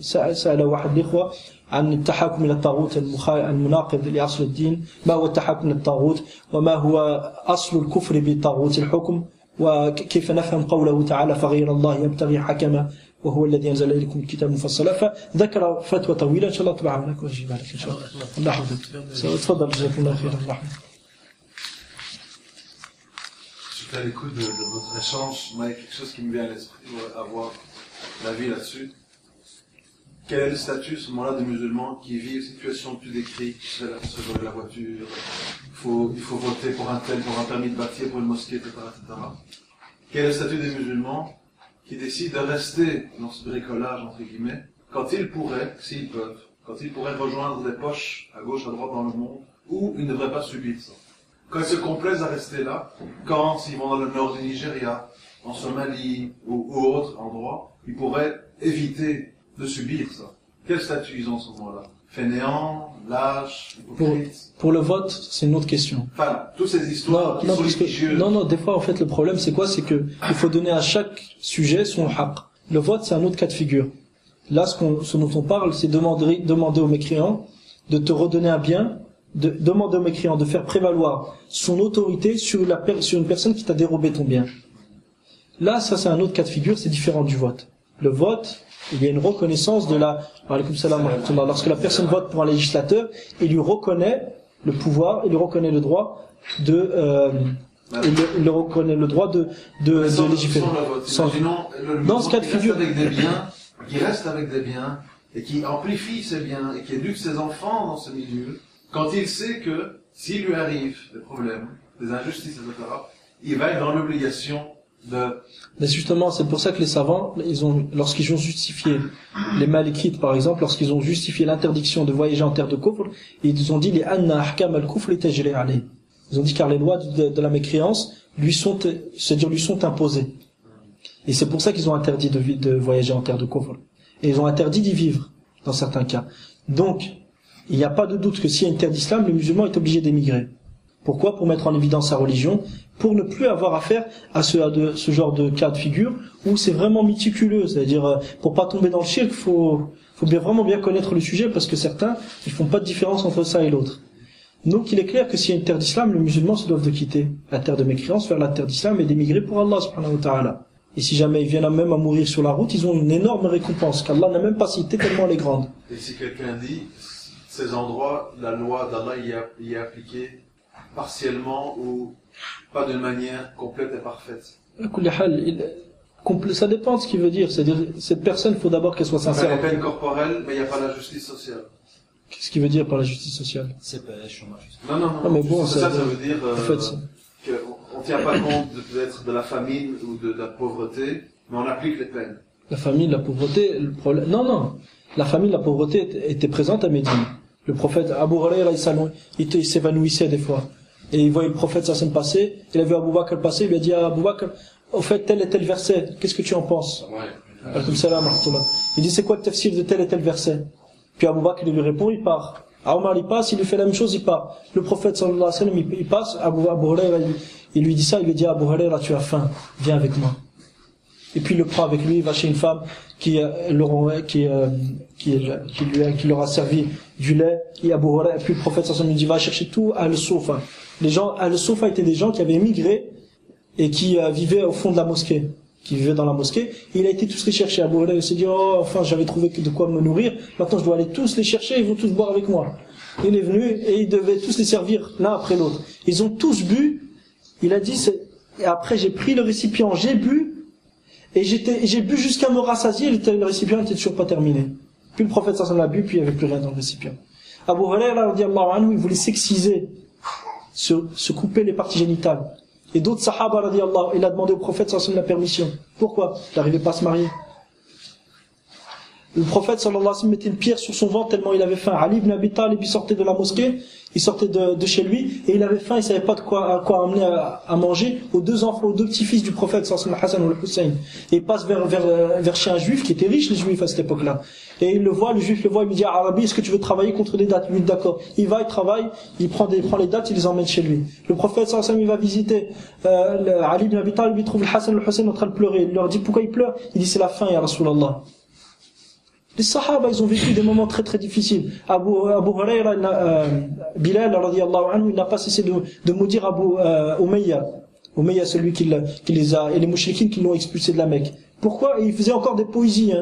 سأل واحد الإخوة عن التحاكم إلى الطاغوت المناقض لأصل الدين، ما هو التحاكم إلى الطاغوت، وما هو أصل الكفر بطاغوت الحكم، وكيف نفهم قوله تعالى فغير الله يبتغي حكما وهو الذي أنزل إليكم الكتاب مفصلا. فذكر فتوى طويلة إن شاء الله طبعا لك وجه بارك إن شاء الله. الله يحفظك. تفضل جزاك الله خير. الله يحفظك. Suite à l'écoute de votre échange, moi, il y a quelque chose qui me vient à l'esprit, avoir l'avis là-dessus. Quel est le statut, ce moment-là, des musulmans qui vivent une situation que tu décris, se voler la voiture, il faut voter pour un tel, pour un permis de bâtir, pour une mosquée, etc., etc. Quel est le statut des musulmans qui décident de rester dans ce bricolage, entre guillemets, quand ils pourraient, s'ils peuvent, quand ils pourraient rejoindre des poches à gauche, à droite dans le monde, où ils ne devraient pas subir ça. Quand ils se complaisent à rester là, quand ils vont dans le nord du Nigeria, en Somalie ou autres endroits, ils pourraient éviter de subir ça. Quel statut ils ont à ce moment-là? Fainéants, lâches, hypocrites? Pour le vote, c'est une autre question. Enfin, toutes ces histoires qui sont litigieuses. Non, des fois, en fait, le problème, c'est quoi? C'est que il faut donner à chaque sujet son haqq. Le vote, c'est un autre cas de figure. Là, ce dont on parle, c'est demander au mécréant de te redonner un bien, demander au mécréant de faire prévaloir son autorité sur une personne qui t'a dérobé ton bien. Là, ça, c'est un autre cas de figure, c'est différent du vote. Le vote, il y a une reconnaissance de la... Lorsque la personne vote pour un législateur, il lui reconnaît le pouvoir, il lui reconnaît le droit de... il lui reconnaît le droit de légiférer. Dans ce cas de figure... qui reste avec des biens, et qui amplifie ses biens, et qui éduque ses enfants dans ce milieu, quand il sait que, s'il lui arrive des problèmes, des injustices, etc., il va être dans l'obligation de... Mais justement, c'est pour ça que les savants, lorsqu'ils ont justifié, les Malikites par exemple, lorsqu'ils ont justifié l'interdiction de voyager en terre de kufr, ils ont dit les anna ahkam al-kufr tajri alayh. Ils ont dit car les lois de la mécréance lui sont imposées. Et c'est pour ça qu'ils ont interdit de voyager en terre de kufr. Et ils ont interdit d'y vivre, dans certains cas. Donc, il n'y a pas de doute que s'il y a une terre d'islam, le musulman est obligé d'émigrer. Pourquoi? Pour mettre en évidence sa religion, pour ne plus avoir affaire à ce genre de cas de figure où c'est vraiment méticuleux. C'est-à-dire, pour pas tomber dans le shirk, faut vraiment bien connaître le sujet, parce que certains, ils font pas de différence entre ça et l'autre. Donc, il est clair que s'il y a une terre d'islam, les musulmans se doivent de quitter la terre de mécréance vers la terre d'islam et d'émigrer pour Allah subhanahu wa ta'ala. Et si jamais ils viennent même à mourir sur la route, ils ont une énorme récompense qu'Allah n'a même pas citée tellement elle est grande. Et si quelqu'un dit, ces endroits, la loi d'Allah y est appliquée partiellement ou pas d'une manière complète et parfaite? Ça dépend de ce qu'il veut dire. C'est-à-dire, cette personne, il faut d'abord qu'elle soit sincère. Il y a la peine corporelle, mais il n'y a pas la justice sociale. Qu'est-ce qu'il veut dire par la justice sociale? C'est pas le chômage. Non, mais bon, ça veut dire en fait, qu'on ne tient pas compte peut-être de la famine ou de la pauvreté, mais on applique les peines. La famine, la pauvreté, le problème... Non. La famine, la pauvreté était présente à Médine. Le prophète Abu Hurayra, il s'évanouissait des fois. Et il voyait le prophète Sassan passer, il a vu Abu Bakr passer, il lui a dit à Abu Bakr, au fait, tel et tel verset, qu'est-ce que tu en penses? Il dit, c'est quoi le tafsir de tel et tel verset? Puis Abu Bakr, il lui répond, il part. Omar, il passe, il lui fait la même chose, il part. Le prophète sallallahu alayhi wa sallam, il passe, Abu Hurayra, il lui dit ça, il lui dit à Abu Hurayra, tu as faim, viens avec moi. Et puis il le prend avec lui, il va chez une femme qui leur a servi du lait, et Abu Hurayra, puis le prophète sallallahu alayhi wa sallam lui dit, va chercher tout à Al-Soufa. Les gens, Al-Soufa étaient des gens qui avaient émigré et qui vivaient au fond de la mosquée, qui vivaient dans la mosquée. Et il a été tous les chercher. Abu Hurayra s'est dit, oh, enfin, j'avais trouvé de quoi me nourrir. Maintenant, je dois aller tous les chercher, ils vont tous boire avec moi. Il est venu et il devait tous les servir l'un après l'autre. Ils ont tous bu. Il a dit, et après, j'ai pris le récipient, j'ai bu, et j'ai bu jusqu'à me rassasier, le récipient n'était toujours pas terminé. Puis le prophète sallallahu alayhi wa sallam l'a bu, puis il n'y avait plus rien dans le récipient. Abu Hurayra, radiyallahu anhu, il voulait s'exciser, se couper les parties génitales. Et d'autres sahaba, il a demandé au prophète sallallahu alayhi wa sallam la permission. Pourquoi? Il n'arrivait pas à se marier. Le prophète sallallahu alayhi wa sallam mettait une pierre sur son ventre tellement il avait faim. Ali ibn Abi Talib, il sortait de la mosquée, il sortait de chez lui et il avait faim, il savait pas de quoi amener à manger aux deux enfants, aux deux petits-fils du prophète sallallahu alayhi wa sallam, Hassan ou le Hussein. Et il passe vers chez un juif qui était riche, les juifs à cette époque-là. Et il le voit, le juif le voit, il lui dit: Arabi, est-ce que tu veux travailler contre les dattes? Il lui dit d'accord. Il va, il travaille, il prend les dattes, il les emmène chez lui. Le prophète sallallahu alayhi wa sallam, il va visiter Ali ibn Abi Talib, il trouve le Hassan et le Hussein en train de pleurer. Il leur dit: pourquoi ils pleurent? Il dit: c'est la faim, ya Rasulallah. Les Sahaba, ils ont vécu des moments très très difficiles. Abu Hurayra, Bilal radiyallahu anhu, il n'a pas cessé de maudire Abu Umayya. Umayya, celui qui les a, et les mouchriquines qui l'ont expulsé de la Mecque. Pourquoi? Et il faisait encore des poésies,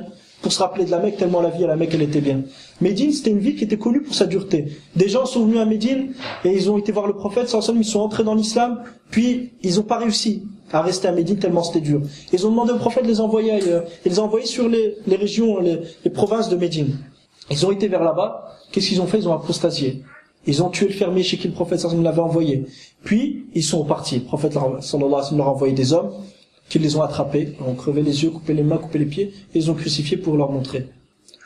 pour se rappeler de la Mecque, tellement la vie à la Mecque elle était bien. Médine, c'était une ville qui était connue pour sa dureté. Des gens sont venus à Médine et ils ont été voir le prophète, sallallahu alayhi wa sallam, ils sont entrés dans l'islam, puis ils n'ont pas réussi à rester à Médine tellement c'était dur. Ils ont demandé au prophète de les envoyer ailleurs. Ils les ont envoyés sur les régions, les provinces de Médine. Ils ont été vers là-bas. Qu'est-ce qu'ils ont fait? Ils ont apostasié. Ils ont tué le fermier chez qui le prophète sallallahu alayhi wa sallam l'avait envoyé. Puis ils sont partis. Le prophète sallallahu alayhi wa sallam leur a envoyé des hommes qui les ont attrapés, ont crevé les yeux, coupé les mains, coupé les pieds, et ils ont crucifié pour leur montrer.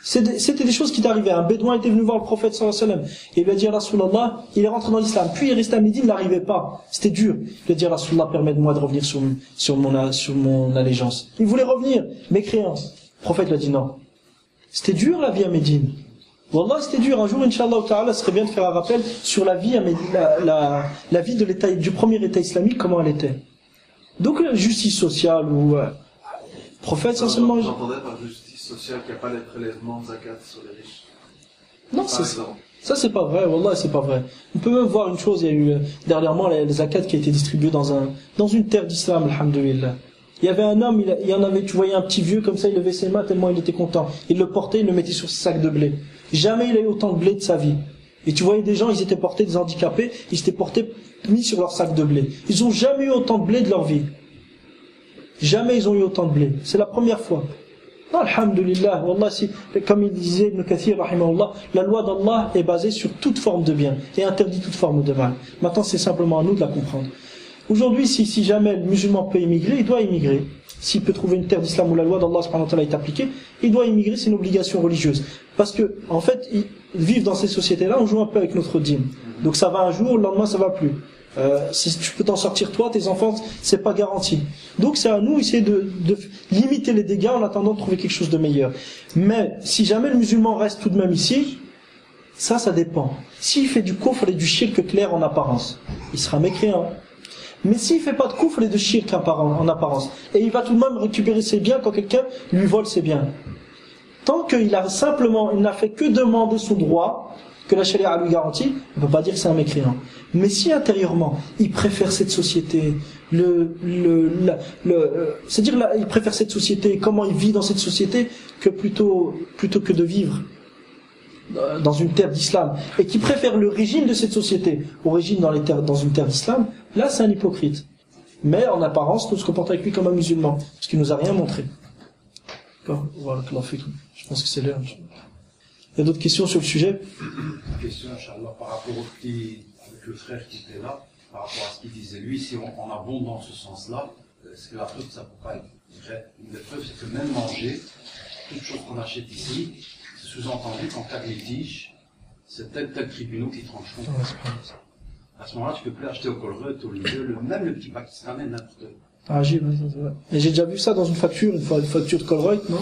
C'était des choses qui t'arrivaient. Un bédouin était venu voir le prophète sallallahu alayhi wa sallam, et il lui a dit: Rasulallah, il est rentré dans l'islam. Puis il est resté à Médine, il n'arrivait pas. C'était dur. Il lui a dit: Rasulallah, permets-moi de revenir sur mon allégeance. Il voulait revenir, mécréant. Le prophète lui a dit non. C'était dur la vie à Médine. Wallah, c'était dur. Un jour, Inch'Allah ta'ala, ce serait bien de faire un rappel sur la vie à Médine, la vie de l'État, du premier État islamique, comment elle était. Donc la justice sociale ou prophète essentiellement. J'entendais par justice sociale qu'il n'y a pas les prélèvements de zakat sur les riches. Non, ça c'est pas vrai. Wallah, c'est pas vrai. On peut même voir une chose. Il y a eu dernièrement les zakat qui a été distribué dans une terre d'islam, alhamdulillah. Il y avait un homme, il y en avait, tu voyais un petit vieux comme ça, il levait ses mains tellement il était content. Il le portait, il le mettait sur ses sacs de blé. Jamais il a eu autant de blé de sa vie. Et tu voyais des gens, ils étaient portés, des handicapés, ils s'étaient portés mis sur leur sac de blé. Ils ont jamais eu autant de blé de leur vie. Jamais ils ont eu autant de blé. C'est la première fois. Alhamdulillah, wallah, comme il disait Ibn Kathir, rahimahullah, la loi d'Allah est basée sur toute forme de bien et interdit toute forme de mal. Maintenant, c'est simplement à nous de la comprendre. Aujourd'hui, si jamais le musulman peut immigrer, il doit immigrer. S'il peut trouver une terre d'islam où la loi d'Allah subhanahu wa ta'ala est appliquée, il doit immigrer, c'est une obligation religieuse. Parce que, en fait, vivre dans ces sociétés-là, on joue un peu avec notre dîme. Donc ça va un jour, le lendemain ça va plus. Si tu peux t'en sortir toi, tes enfants, c'est pas garanti. Donc c'est à nous essayer de limiter les dégâts en attendant de trouver quelque chose de meilleur. Mais si jamais le musulman reste tout de même ici, ça dépend. S'il fait du kufr et du shirk clair en apparence, il sera mécréant. Mais s'il fait pas de kufr et de shirk en apparence, et il va tout de même récupérer ses biens quand quelqu'un lui vole ses biens, tant qu'il n'a fait que demander son droit que la charia lui garantit, on ne peut pas dire que c'est un mécréant. Mais si intérieurement, il préfère cette société, c'est-à-dire il préfère cette société, comment il vit dans cette société, que plutôt que de vivre dans une terre d'islam, et qui préfère le régime de cette société au régime dans une terre d'islam, là c'est un hypocrite. Mais en apparence, nous se comportons avec lui comme un musulman, parce qu'il nous a rien montré. D'accord. Voilà, je pense que c'est l'heure. Il y a d'autres questions sur le sujet? Une question, Inch'Allah, par rapport au petit, avec le frère qui était là, par rapport à ce qu'il disait. Lui, si on abonde dans ce sens-là, est-ce que la preuve, ça peut pas être vrai? Une des preuves, c'est que même manger, toute chose qu'on achète ici, c'est sous-entendu qu'en cas de litige, c'est tel tribunal qui trancheront. À ce moment-là, tu peux plus acheter au Colruyt, au Lidl, même le petit pakistanais, n'importe quoi. Ah, j'ai déjà vu ça dans une facture de Colruyt, non?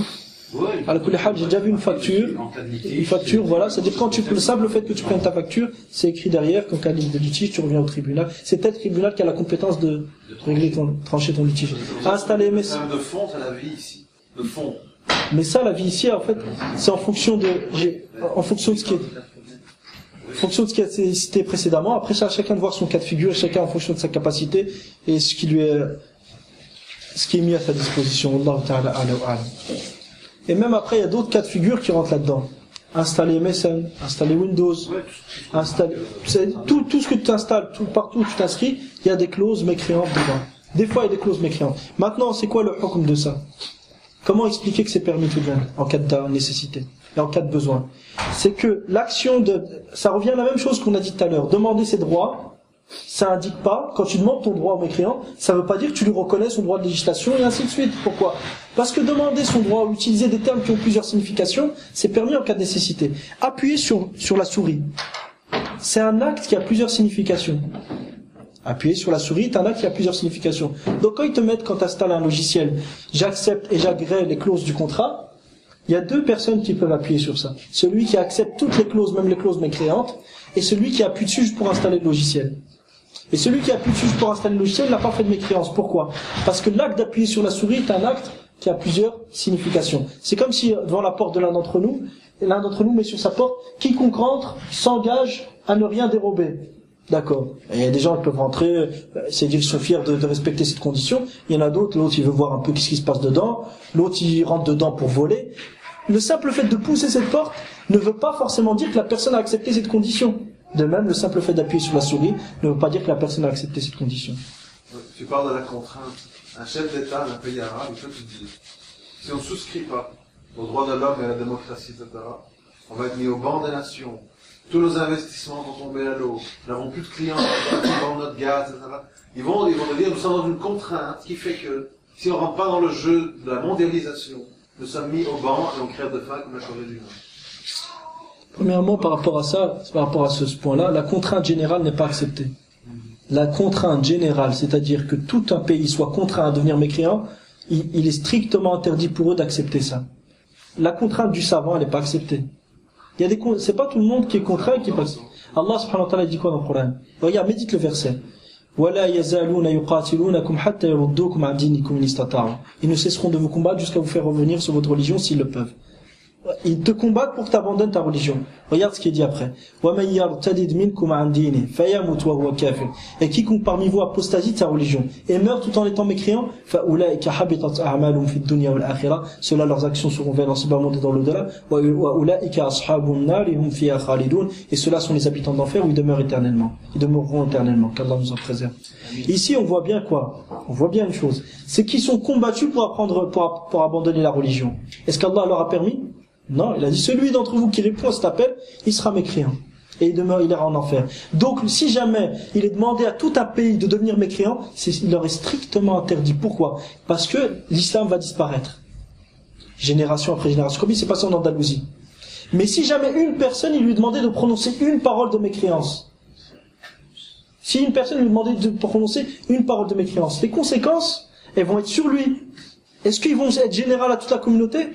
Oui. À la Kulihab, j'ai déjà vu une facture, voilà, c'est-à-dire quand le simple fait que tu prennes ta facture, c'est écrit derrière qu'en cas de litige, tu reviens au tribunal. C'est tel tribunal qui a la compétence de régler trancher ton litige. Installer, mais c'est de fond, c'est la vie ici. De fond. Mais ça, la vie ici, en fait, c'est en fonction de ce qui a été cité précédemment. Après, c'est à chacun de voir son cas de figure, chacun en fonction de sa capacité et ce qui est mis à sa disposition. Allah ta'ala a'lam. Et même après, il y a d'autres cas de figure qui rentrent là-dedans. Installer MSN, installer Windows, tout ce que tu installes, partout où tu t'inscris, il y a des clauses mécréantes dedans. Des fois, il y a des clauses mécréantes. Maintenant, c'est quoi le hukm de ça? Comment expliquer que c'est permis tout de même, en cas de nécessité et en cas de besoin? C'est que ça revient à la même chose qu'on a dit tout à l'heure. Demander ses droits, Ça indique pas, quand tu demandes ton droit au mécréant, ça veut pas dire que tu lui reconnais son droit de législation et ainsi de suite. Pourquoi? Parce que demander son droit ou utiliser des termes qui ont plusieurs significations, c'est permis en cas de nécessité. Appuyer sur la souris, c'est un acte qui a plusieurs significations. Appuyer sur la souris est un acte qui a plusieurs significations. Donc quand ils te mettent, quand tu installes un logiciel, j'accepte et j'agrée les clauses du contrat, il y a deux personnes qui peuvent appuyer sur ça. Celui qui accepte toutes les clauses, même les clauses mécréantes, et celui qui appuie dessus juste pour installer le logiciel. Et celui qui appuie dessus juste pour installer le logiciel n'a pas fait de mécréance. Pourquoi? Parce que l'acte d'appuyer sur la souris est un acte qui a plusieurs significations. C'est comme si devant la porte de l'un d'entre nous met sur sa porte, quiconque rentre s'engage à ne rien dérober. D'accord. Et il y a des gens qui peuvent rentrer, c'est dire qu'ils sont fiers de respecter cette condition. Il y en a d'autres, l'autre il veut voir un peu ce qui se passe dedans, l'autre il rentre dedans pour voler. Le simple fait de pousser cette porte ne veut pas forcément dire que la personne a accepté cette condition. De même, le simple fait d'appuyer sur la souris ne veut pas dire que la personne a accepté cette condition. Tu parles de la contrainte. Un chef d'État d'un pays arabe, il peut te dire, si on ne souscrit pas aux droits de l'homme et à la démocratie, etc., on va être mis au banc des nations. Tous nos investissements vont tomber à l'eau. Nous n'avons plus de clients qui vendent notre gaz, etc. Ils vont te dire, nous sommes dans une contrainte qui fait que, si on ne rentre pas dans le jeu de la mondialisation, nous sommes mis au banc et on crève de faim comme la Corée du Nord. Premièrement, par rapport à ça, par rapport à ce point-là, la contrainte générale n'est pas acceptée. La contrainte générale, c'est-à-dire que tout un pays soit contraint à devenir mécréant, il est strictement interdit pour eux d'accepter ça. La contrainte du savant, elle n'est pas acceptée. Il y a c'est pas tout le monde qui est contraint et qui passe. Allah subhanahu wa ta'ala dit quoi dans le Coran? Regarde, médite le verset. وَلَا يَزَالُونَ يُقَاتِلُونَكُمْ حَتَّى يَرُدُّوكُمْ عَنْ دِينِكُمْ إِنِ اسْتَطَاعُوا. Ils ne cesseront de vous combattre jusqu'à vous faire revenir sur votre religion s'ils le peuvent. Ils te combattent pour que tu abandonnes ta religion. Regarde ce qui est dit après. وَمَنْ يَرْتَدِدْ مِنْكُمْ عَنْ دِينِهِ فَيَمُتْ وَهُوَ كَافِرٌ. Et quiconque parmi vous apostasie de sa religion et meurt tout en étant mécréant, فَأُولَئِكَ حَبِطَتْ أَعْمَالُهُمْ فِي الدُّنْيَا وَالْآخِرَةِ. Ceux-là, leurs actions seront vaines dans ce bas monde et dans l'au-delà. وَأُولَئِكَ أَصْحَابُ النَّارِ هُمْ فِيهَا خَالِدُونَ. Et ceux-là sont les habitants d'enfer où ils demeurent éternellement. Ils demeureront éternellement. Qu'Allah nous en préserve. Ici, on voit bien quoi? On voit bien une chose. C'est qu'ils sont combattus pour abandonner la religion. Est-ce qu'Allah leur a permis? Non, il a dit celui d'entre vous qui répond à cet appel, il sera mécréant. Et il ira en enfer. Donc, si jamais il est demandé à tout un pays de devenir mécréant, il leur est strictement interdit. Pourquoi? Parce que l'islam va disparaître. Génération après génération. Comme il s'est passé en Andalousie. Mais si jamais une personne, il lui demandait de prononcer une parole de mécréance. Si une personne lui demandait de prononcer une parole de mécréance, les conséquences, elles vont être sur lui. Est-ce qu'ils vont être générales à toute la communauté?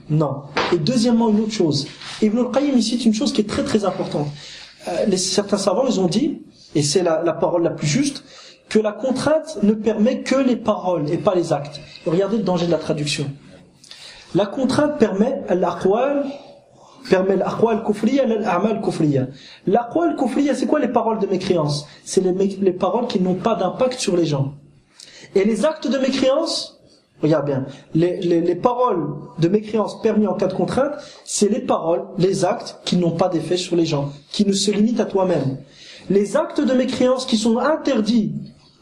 Non. Et deuxièmement, une autre chose. Ibn al-Qayyim ici cite une chose qui est très très importante. Certains savants, ils ont dit, et c'est la parole la plus juste, que la contrainte ne permet que les paroles et pas les actes. Et regardez le danger de la traduction. La contrainte permet l'aqwal kufriya l'a'mal kufriya. L'aqwal kufriya, c'est quoi les paroles de mécréance? C'est les paroles qui n'ont pas d'impact sur les gens. Et les actes de mécréance, regarde bien, les paroles de mécréance permis en cas de contrainte, c'est les paroles, les actes qui n'ont pas d'effet sur les gens, qui ne se limitent à toi-même. Les actes de mécréance qui sont interdits,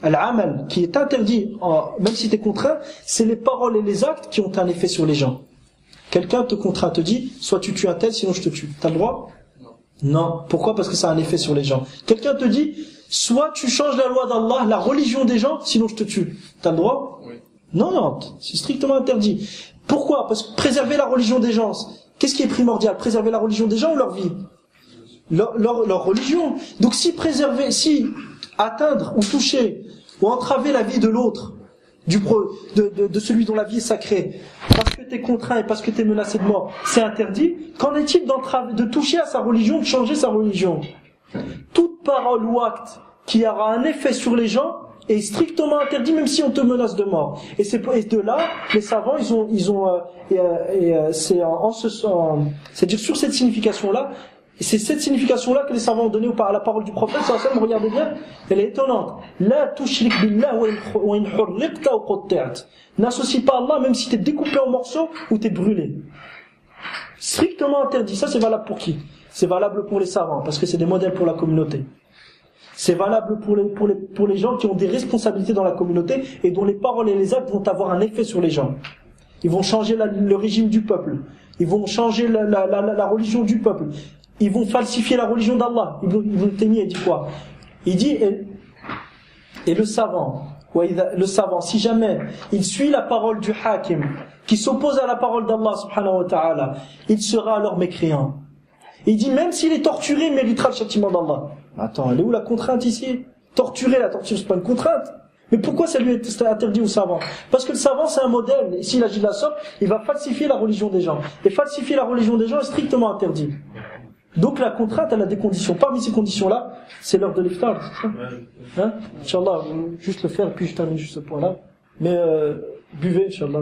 al-amal, qui est interdit, même si tu es contraint, c'est les paroles et les actes qui ont un effet sur les gens. Quelqu'un te contraint, te dit, soit tu tues un tel, sinon je te tue. T'as le droit? Non. Pourquoi? Parce que ça a un effet sur les gens. Quelqu'un te dit, soit tu changes la loi d'Allah, la religion des gens, sinon je te tue. T'as le droit? Oui. Non, c'est strictement interdit. Pourquoi? Parce que préserver la religion des gens, qu'est-ce qui est primordial? Préserver la religion des gens ou leur vie? Leur religion. Donc si atteindre ou toucher ou entraver la vie de l'autre, de celui dont la vie est sacrée, parce que tu es contraint et parce que tu es menacé de mort, c'est interdit. Qu'en est-il de toucher à sa religion, de changer sa religion? Toute parole ou acte qui aura un effet sur les gens est strictement interdit, même si on te menace de mort. Et de là, les savants, c'est-à-dire sur cette signification-là, et c'est cette signification-là que les savants ont donnée à la parole du prophète, regardez bien, elle est étonnante. La tushrik billah wa in hurriqta ou qutti'at. N'associe pas Allah même si tu es découpé en morceaux ou tu es brûlé. Strictement interdit. Ça, c'est valable pour qui? C'est valable pour les savants, parce que c'est des modèles pour la communauté. C'est valable pour les gens qui ont des responsabilités dans la communauté et dont les paroles et les actes vont avoir un effet sur les gens. Ils vont changer le régime du peuple. Ils vont changer la religion du peuple. Ils vont falsifier la religion d'Allah. Ibn Taymiyyah dit quoi? Il dit Et le savant, si jamais il suit la parole du hakim, qui s'oppose à la parole d'Allah subhanahu wa ta'ala, il sera alors mécréant. Et il dit, même s'il est torturé, il méritera le châtiment d'Allah. Attends, elle est où la contrainte ici? Torturer, la torture, c'est pas une contrainte. Mais pourquoi ça lui est interdit au savant? Parce que le savant, c'est un modèle. Et s'il agit de la sorte, il va falsifier la religion des gens. Et falsifier la religion des gens est strictement interdit. Donc la contrainte, elle a des conditions. Parmi ces conditions-là, c'est l'heure de l'iftar, c'est ça? Hein? Inch'Allah, juste le faire, puis je termine juste ce point-là. Mais buvez, Inch'Allah.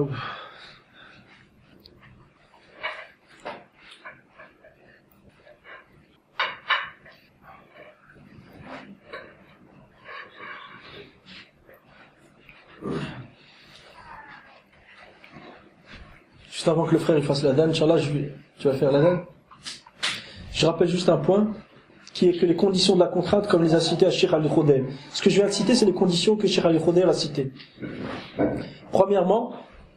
Juste avant que le frère il fasse l'adhan, Inch'Allah, tu vas faire l'adhan. Je rappelle juste un point, qui est que les conditions de la contrainte, comme les a citées à Cheikh Al-Khudayr. Ce que je viens de citer, c'est les conditions que Cheikh Al-Khudayr a citées. Premièrement,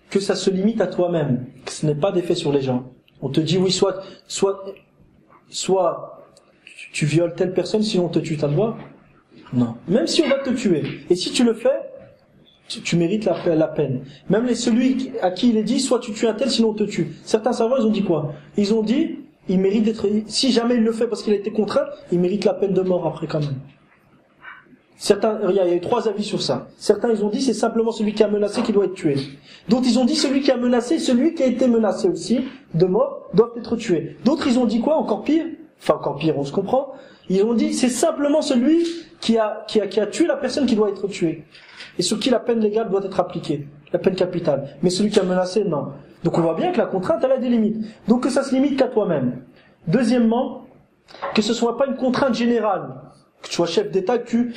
que ça se limite à toi-même, que ce n'est pas d'effet sur les gens. On te dit, oui, soit tu violes telle personne, sinon on te tue, t'as le droit? Non. Même si on va te tuer. Et si tu le fais, tu mérites la peine. Même celui à qui il est dit, soit tu tues un tel, sinon on te tue. Certains savants, ils ont dit quoi? Ils ont dit, il mérite d'être, si jamais il le fait parce qu'il a été contraint, il mérite la peine de mort après quand même. Certains, il y a eu 3 avis sur ça. Certains, ils ont dit, c'est simplement celui qui a menacé qui doit être tué. D'autres, ils ont dit, celui qui a menacé, celui qui a été menacé aussi, de mort, doivent être tués. D'autres, ils ont dit quoi? Encore pire? Enfin, encore pire, on se comprend. Ils ont dit, c'est simplement celui qui a tué la personne qui doit être tuée. Et sur qui la peine légale doit être appliquée. La peine capitale. Mais celui qui a menacé, non. Donc on voit bien que la contrainte, elle a des limites. Donc que ça se limite qu'à toi-même. Deuxièmement, que ce soit pas une contrainte générale. Que tu sois chef d'État, que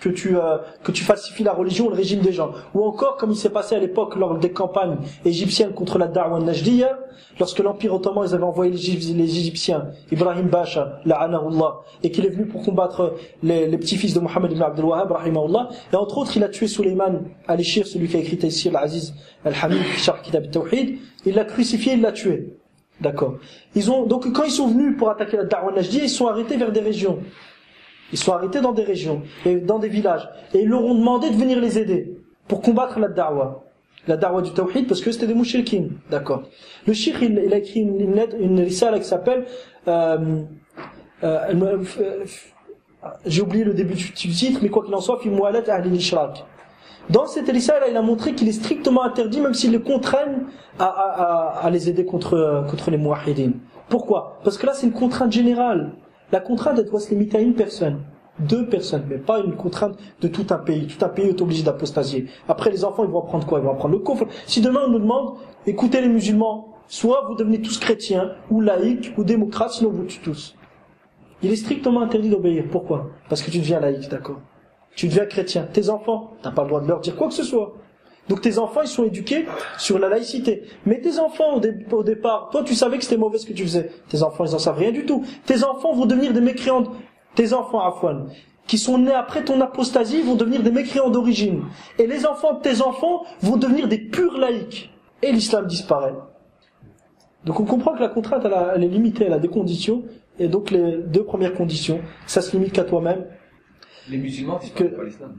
tu falsifies la religion, le régime des gens. Ou encore, comme il s'est passé à l'époque lors des campagnes égyptiennes contre la Da'wa Najdiya, lorsque l'Empire ottoman, ils avaient envoyé les Égyptiens, Ibrahim Basha, la'anahullah, et qu'il est venu pour combattre les petits-fils de Mohammed ibn Abdel Wahhab, rahimahullah, et entre autres, il a tué Suleiman al-Ishir, celui qui a écrit Taysir al-Aziz al-Hamid, Sharh Kitab al-Tawhid, il l'a crucifié, il l'a tué. D'accord. Donc quand ils sont venus pour attaquer la Da'wa Najdiya, ils sont arrêtés vers des régions. Ils sont arrêtés dans des régions et dans des villages et ils leur ont demandé de venir les aider pour combattre la da'wa du tawhid, parce que c'était des mouchriquines, d'accord. Le cheikh il a écrit une risala qui s'appelle j'ai oublié le début du titre, mais quoi qu'il en soit, fi mu'alat ahli al-ishrak. Dans cette risala, il a montré qu'il est strictement interdit, même s'ils les contraignent à les aider contre les muwahhidines. Pourquoi? Parce que là c'est une contrainte générale. La contrainte, elle doit se limiter à une personne, 2 personnes, mais pas une contrainte de tout un pays. Tout un pays est obligé d'apostasier. Après, les enfants, ils vont apprendre quoi? Ils vont apprendre le kufr. Si demain on nous demande, écoutez les musulmans, soit vous devenez tous chrétiens, ou laïcs, ou démocrates, sinon vous tuez tous. Il est strictement interdit d'obéir. Pourquoi? Parce que tu deviens laïc, d'accord? Tu deviens chrétien. Tes enfants, t'as pas le droit de leur dire quoi que ce soit. Donc tes enfants, ils sont éduqués sur la laïcité. Mais tes enfants, au départ, toi tu savais que c'était mauvais ce que tu faisais. Tes enfants, ils en savent rien du tout. Tes enfants vont devenir des mécréants. Tes enfants, Afwan, qui sont nés après ton apostasie, vont devenir des mécréants d'origine. Et les enfants de tes enfants vont devenir des purs laïcs. Et l'islam disparaît. Donc on comprend que la contrainte, elle est limitée, elle a des conditions. Et donc les 2 premières conditions, ça se limite qu'à toi-même. Les musulmans disparaissent pas l'islam.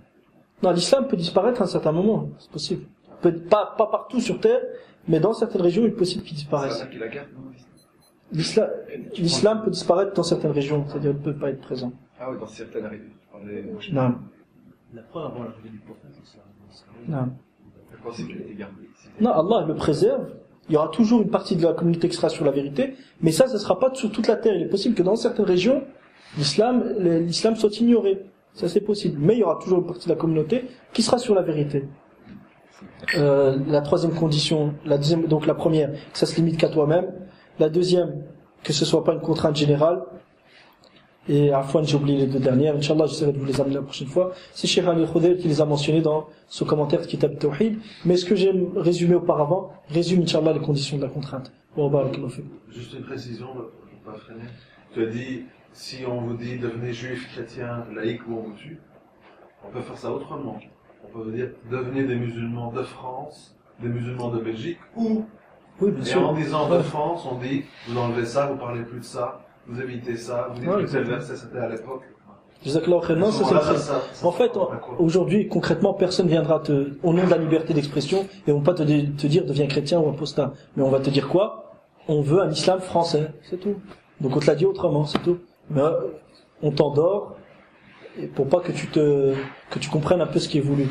Non, l'islam peut disparaître à un certain moment, c'est possible. Pas partout sur terre, mais dans certaines régions, il est possible qu'il disparaisse. C'est ça qui la garde, non? L'islam peut disparaître dans certaines régions, c'est-à-dire il ne peut pas être présent. Ah oui, dans certaines régions. Non. La preuve avant l'arrivée du prophète, c'est ça. Non. Je pensais qu'il était gardé. Non, Allah le préserve. Il y aura toujours une partie de la communauté qui sera sur la vérité, mais ça ne sera pas sur toute la terre. Il est possible que dans certaines régions, l'islam soit ignoré. Ça c'est possible. Mais il y aura toujours une partie de la communauté qui sera sur la vérité. La 3e condition, donc la première, que ça se limite qu'à toi-même. La 2e, que ce soit pas une contrainte générale. Et à fois j'ai oublié les 2 dernières. Inch'Allah, j'essaierai de vous les amener la prochaine fois. C'est Cheikh Al-Khudayr qui les a mentionnés dans ce commentaire de Kitab Tawhid. Mais ce que j'ai résumé auparavant, résume Inch'Allah les conditions de la contrainte. Juste une précision, pour pas freiner. Tu as dit, si on vous dit devenez juif, chrétien, laïc ou on vous tue, on peut faire ça autrement. On peut vous dire devenez des musulmans de France, des musulmans de Belgique, ou oui, bien et sûr. en disant de France, on dit vous enlevez ça, vous parlez plus de ça, vous évitez ça, vous dites que tel verset c'était à l'époque. Jazakallahu khairan. Non, ça, c'est en fait, aujourd'hui, concrètement, personne viendra au nom de la liberté d'expression, et on va pas te dire deviens chrétien ou apostat. Mais on va te dire quoi? On veut un islam français, c'est tout. Donc on te l'a dit autrement, c'est tout. Mais on t'endort, pour pas que tu comprennes un peu ce qui est voulu.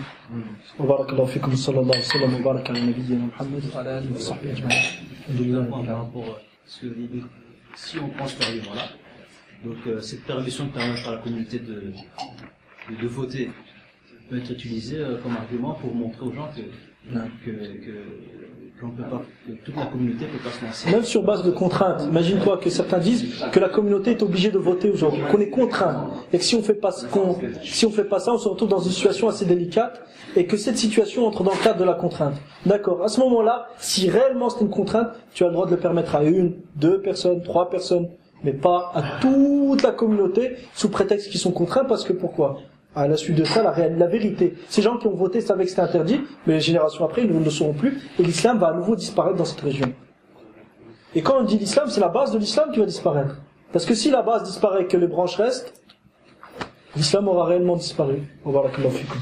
Barakallahu fikum, sallallahu alayhi wa sallam, wa baraka ala nabiyyina Muhammad wa ala alihi wa sahbihi ajma'in. Par rapport à ce que vous dites, si on prend ce argument-là, donc cette permission de permettre à la communauté de voter peut être utilisée comme argument pour montrer aux gens qu'on peut pas, que toute la communauté peut pas se lancer. Même sur base de contraintes. Imagine-toi que certains disent que la communauté est obligée de voter aujourd'hui, qu'on est contraint, et que si on fait pas ça, on se retrouve dans une situation assez délicate, et que cette situation entre dans le cadre de la contrainte. D'accord. À ce moment-là, si réellement c'est une contrainte, tu as le droit de le permettre à 1, 2 personnes, 3 personnes, mais pas à toute la communauté sous prétexte qu'ils sont contraints, parce que pourquoi? À la suite de ça, la vérité. Ces gens qui ont voté savaient que c'était interdit, mais les générations après, ils ne le sauront plus, et l'islam va à nouveau disparaître dans cette région. Et quand on dit l'islam, c'est la base de l'islam qui va disparaître. Parce que si la base disparaît et que les branches restent, l'islam aura réellement disparu. Barakallahu fikum.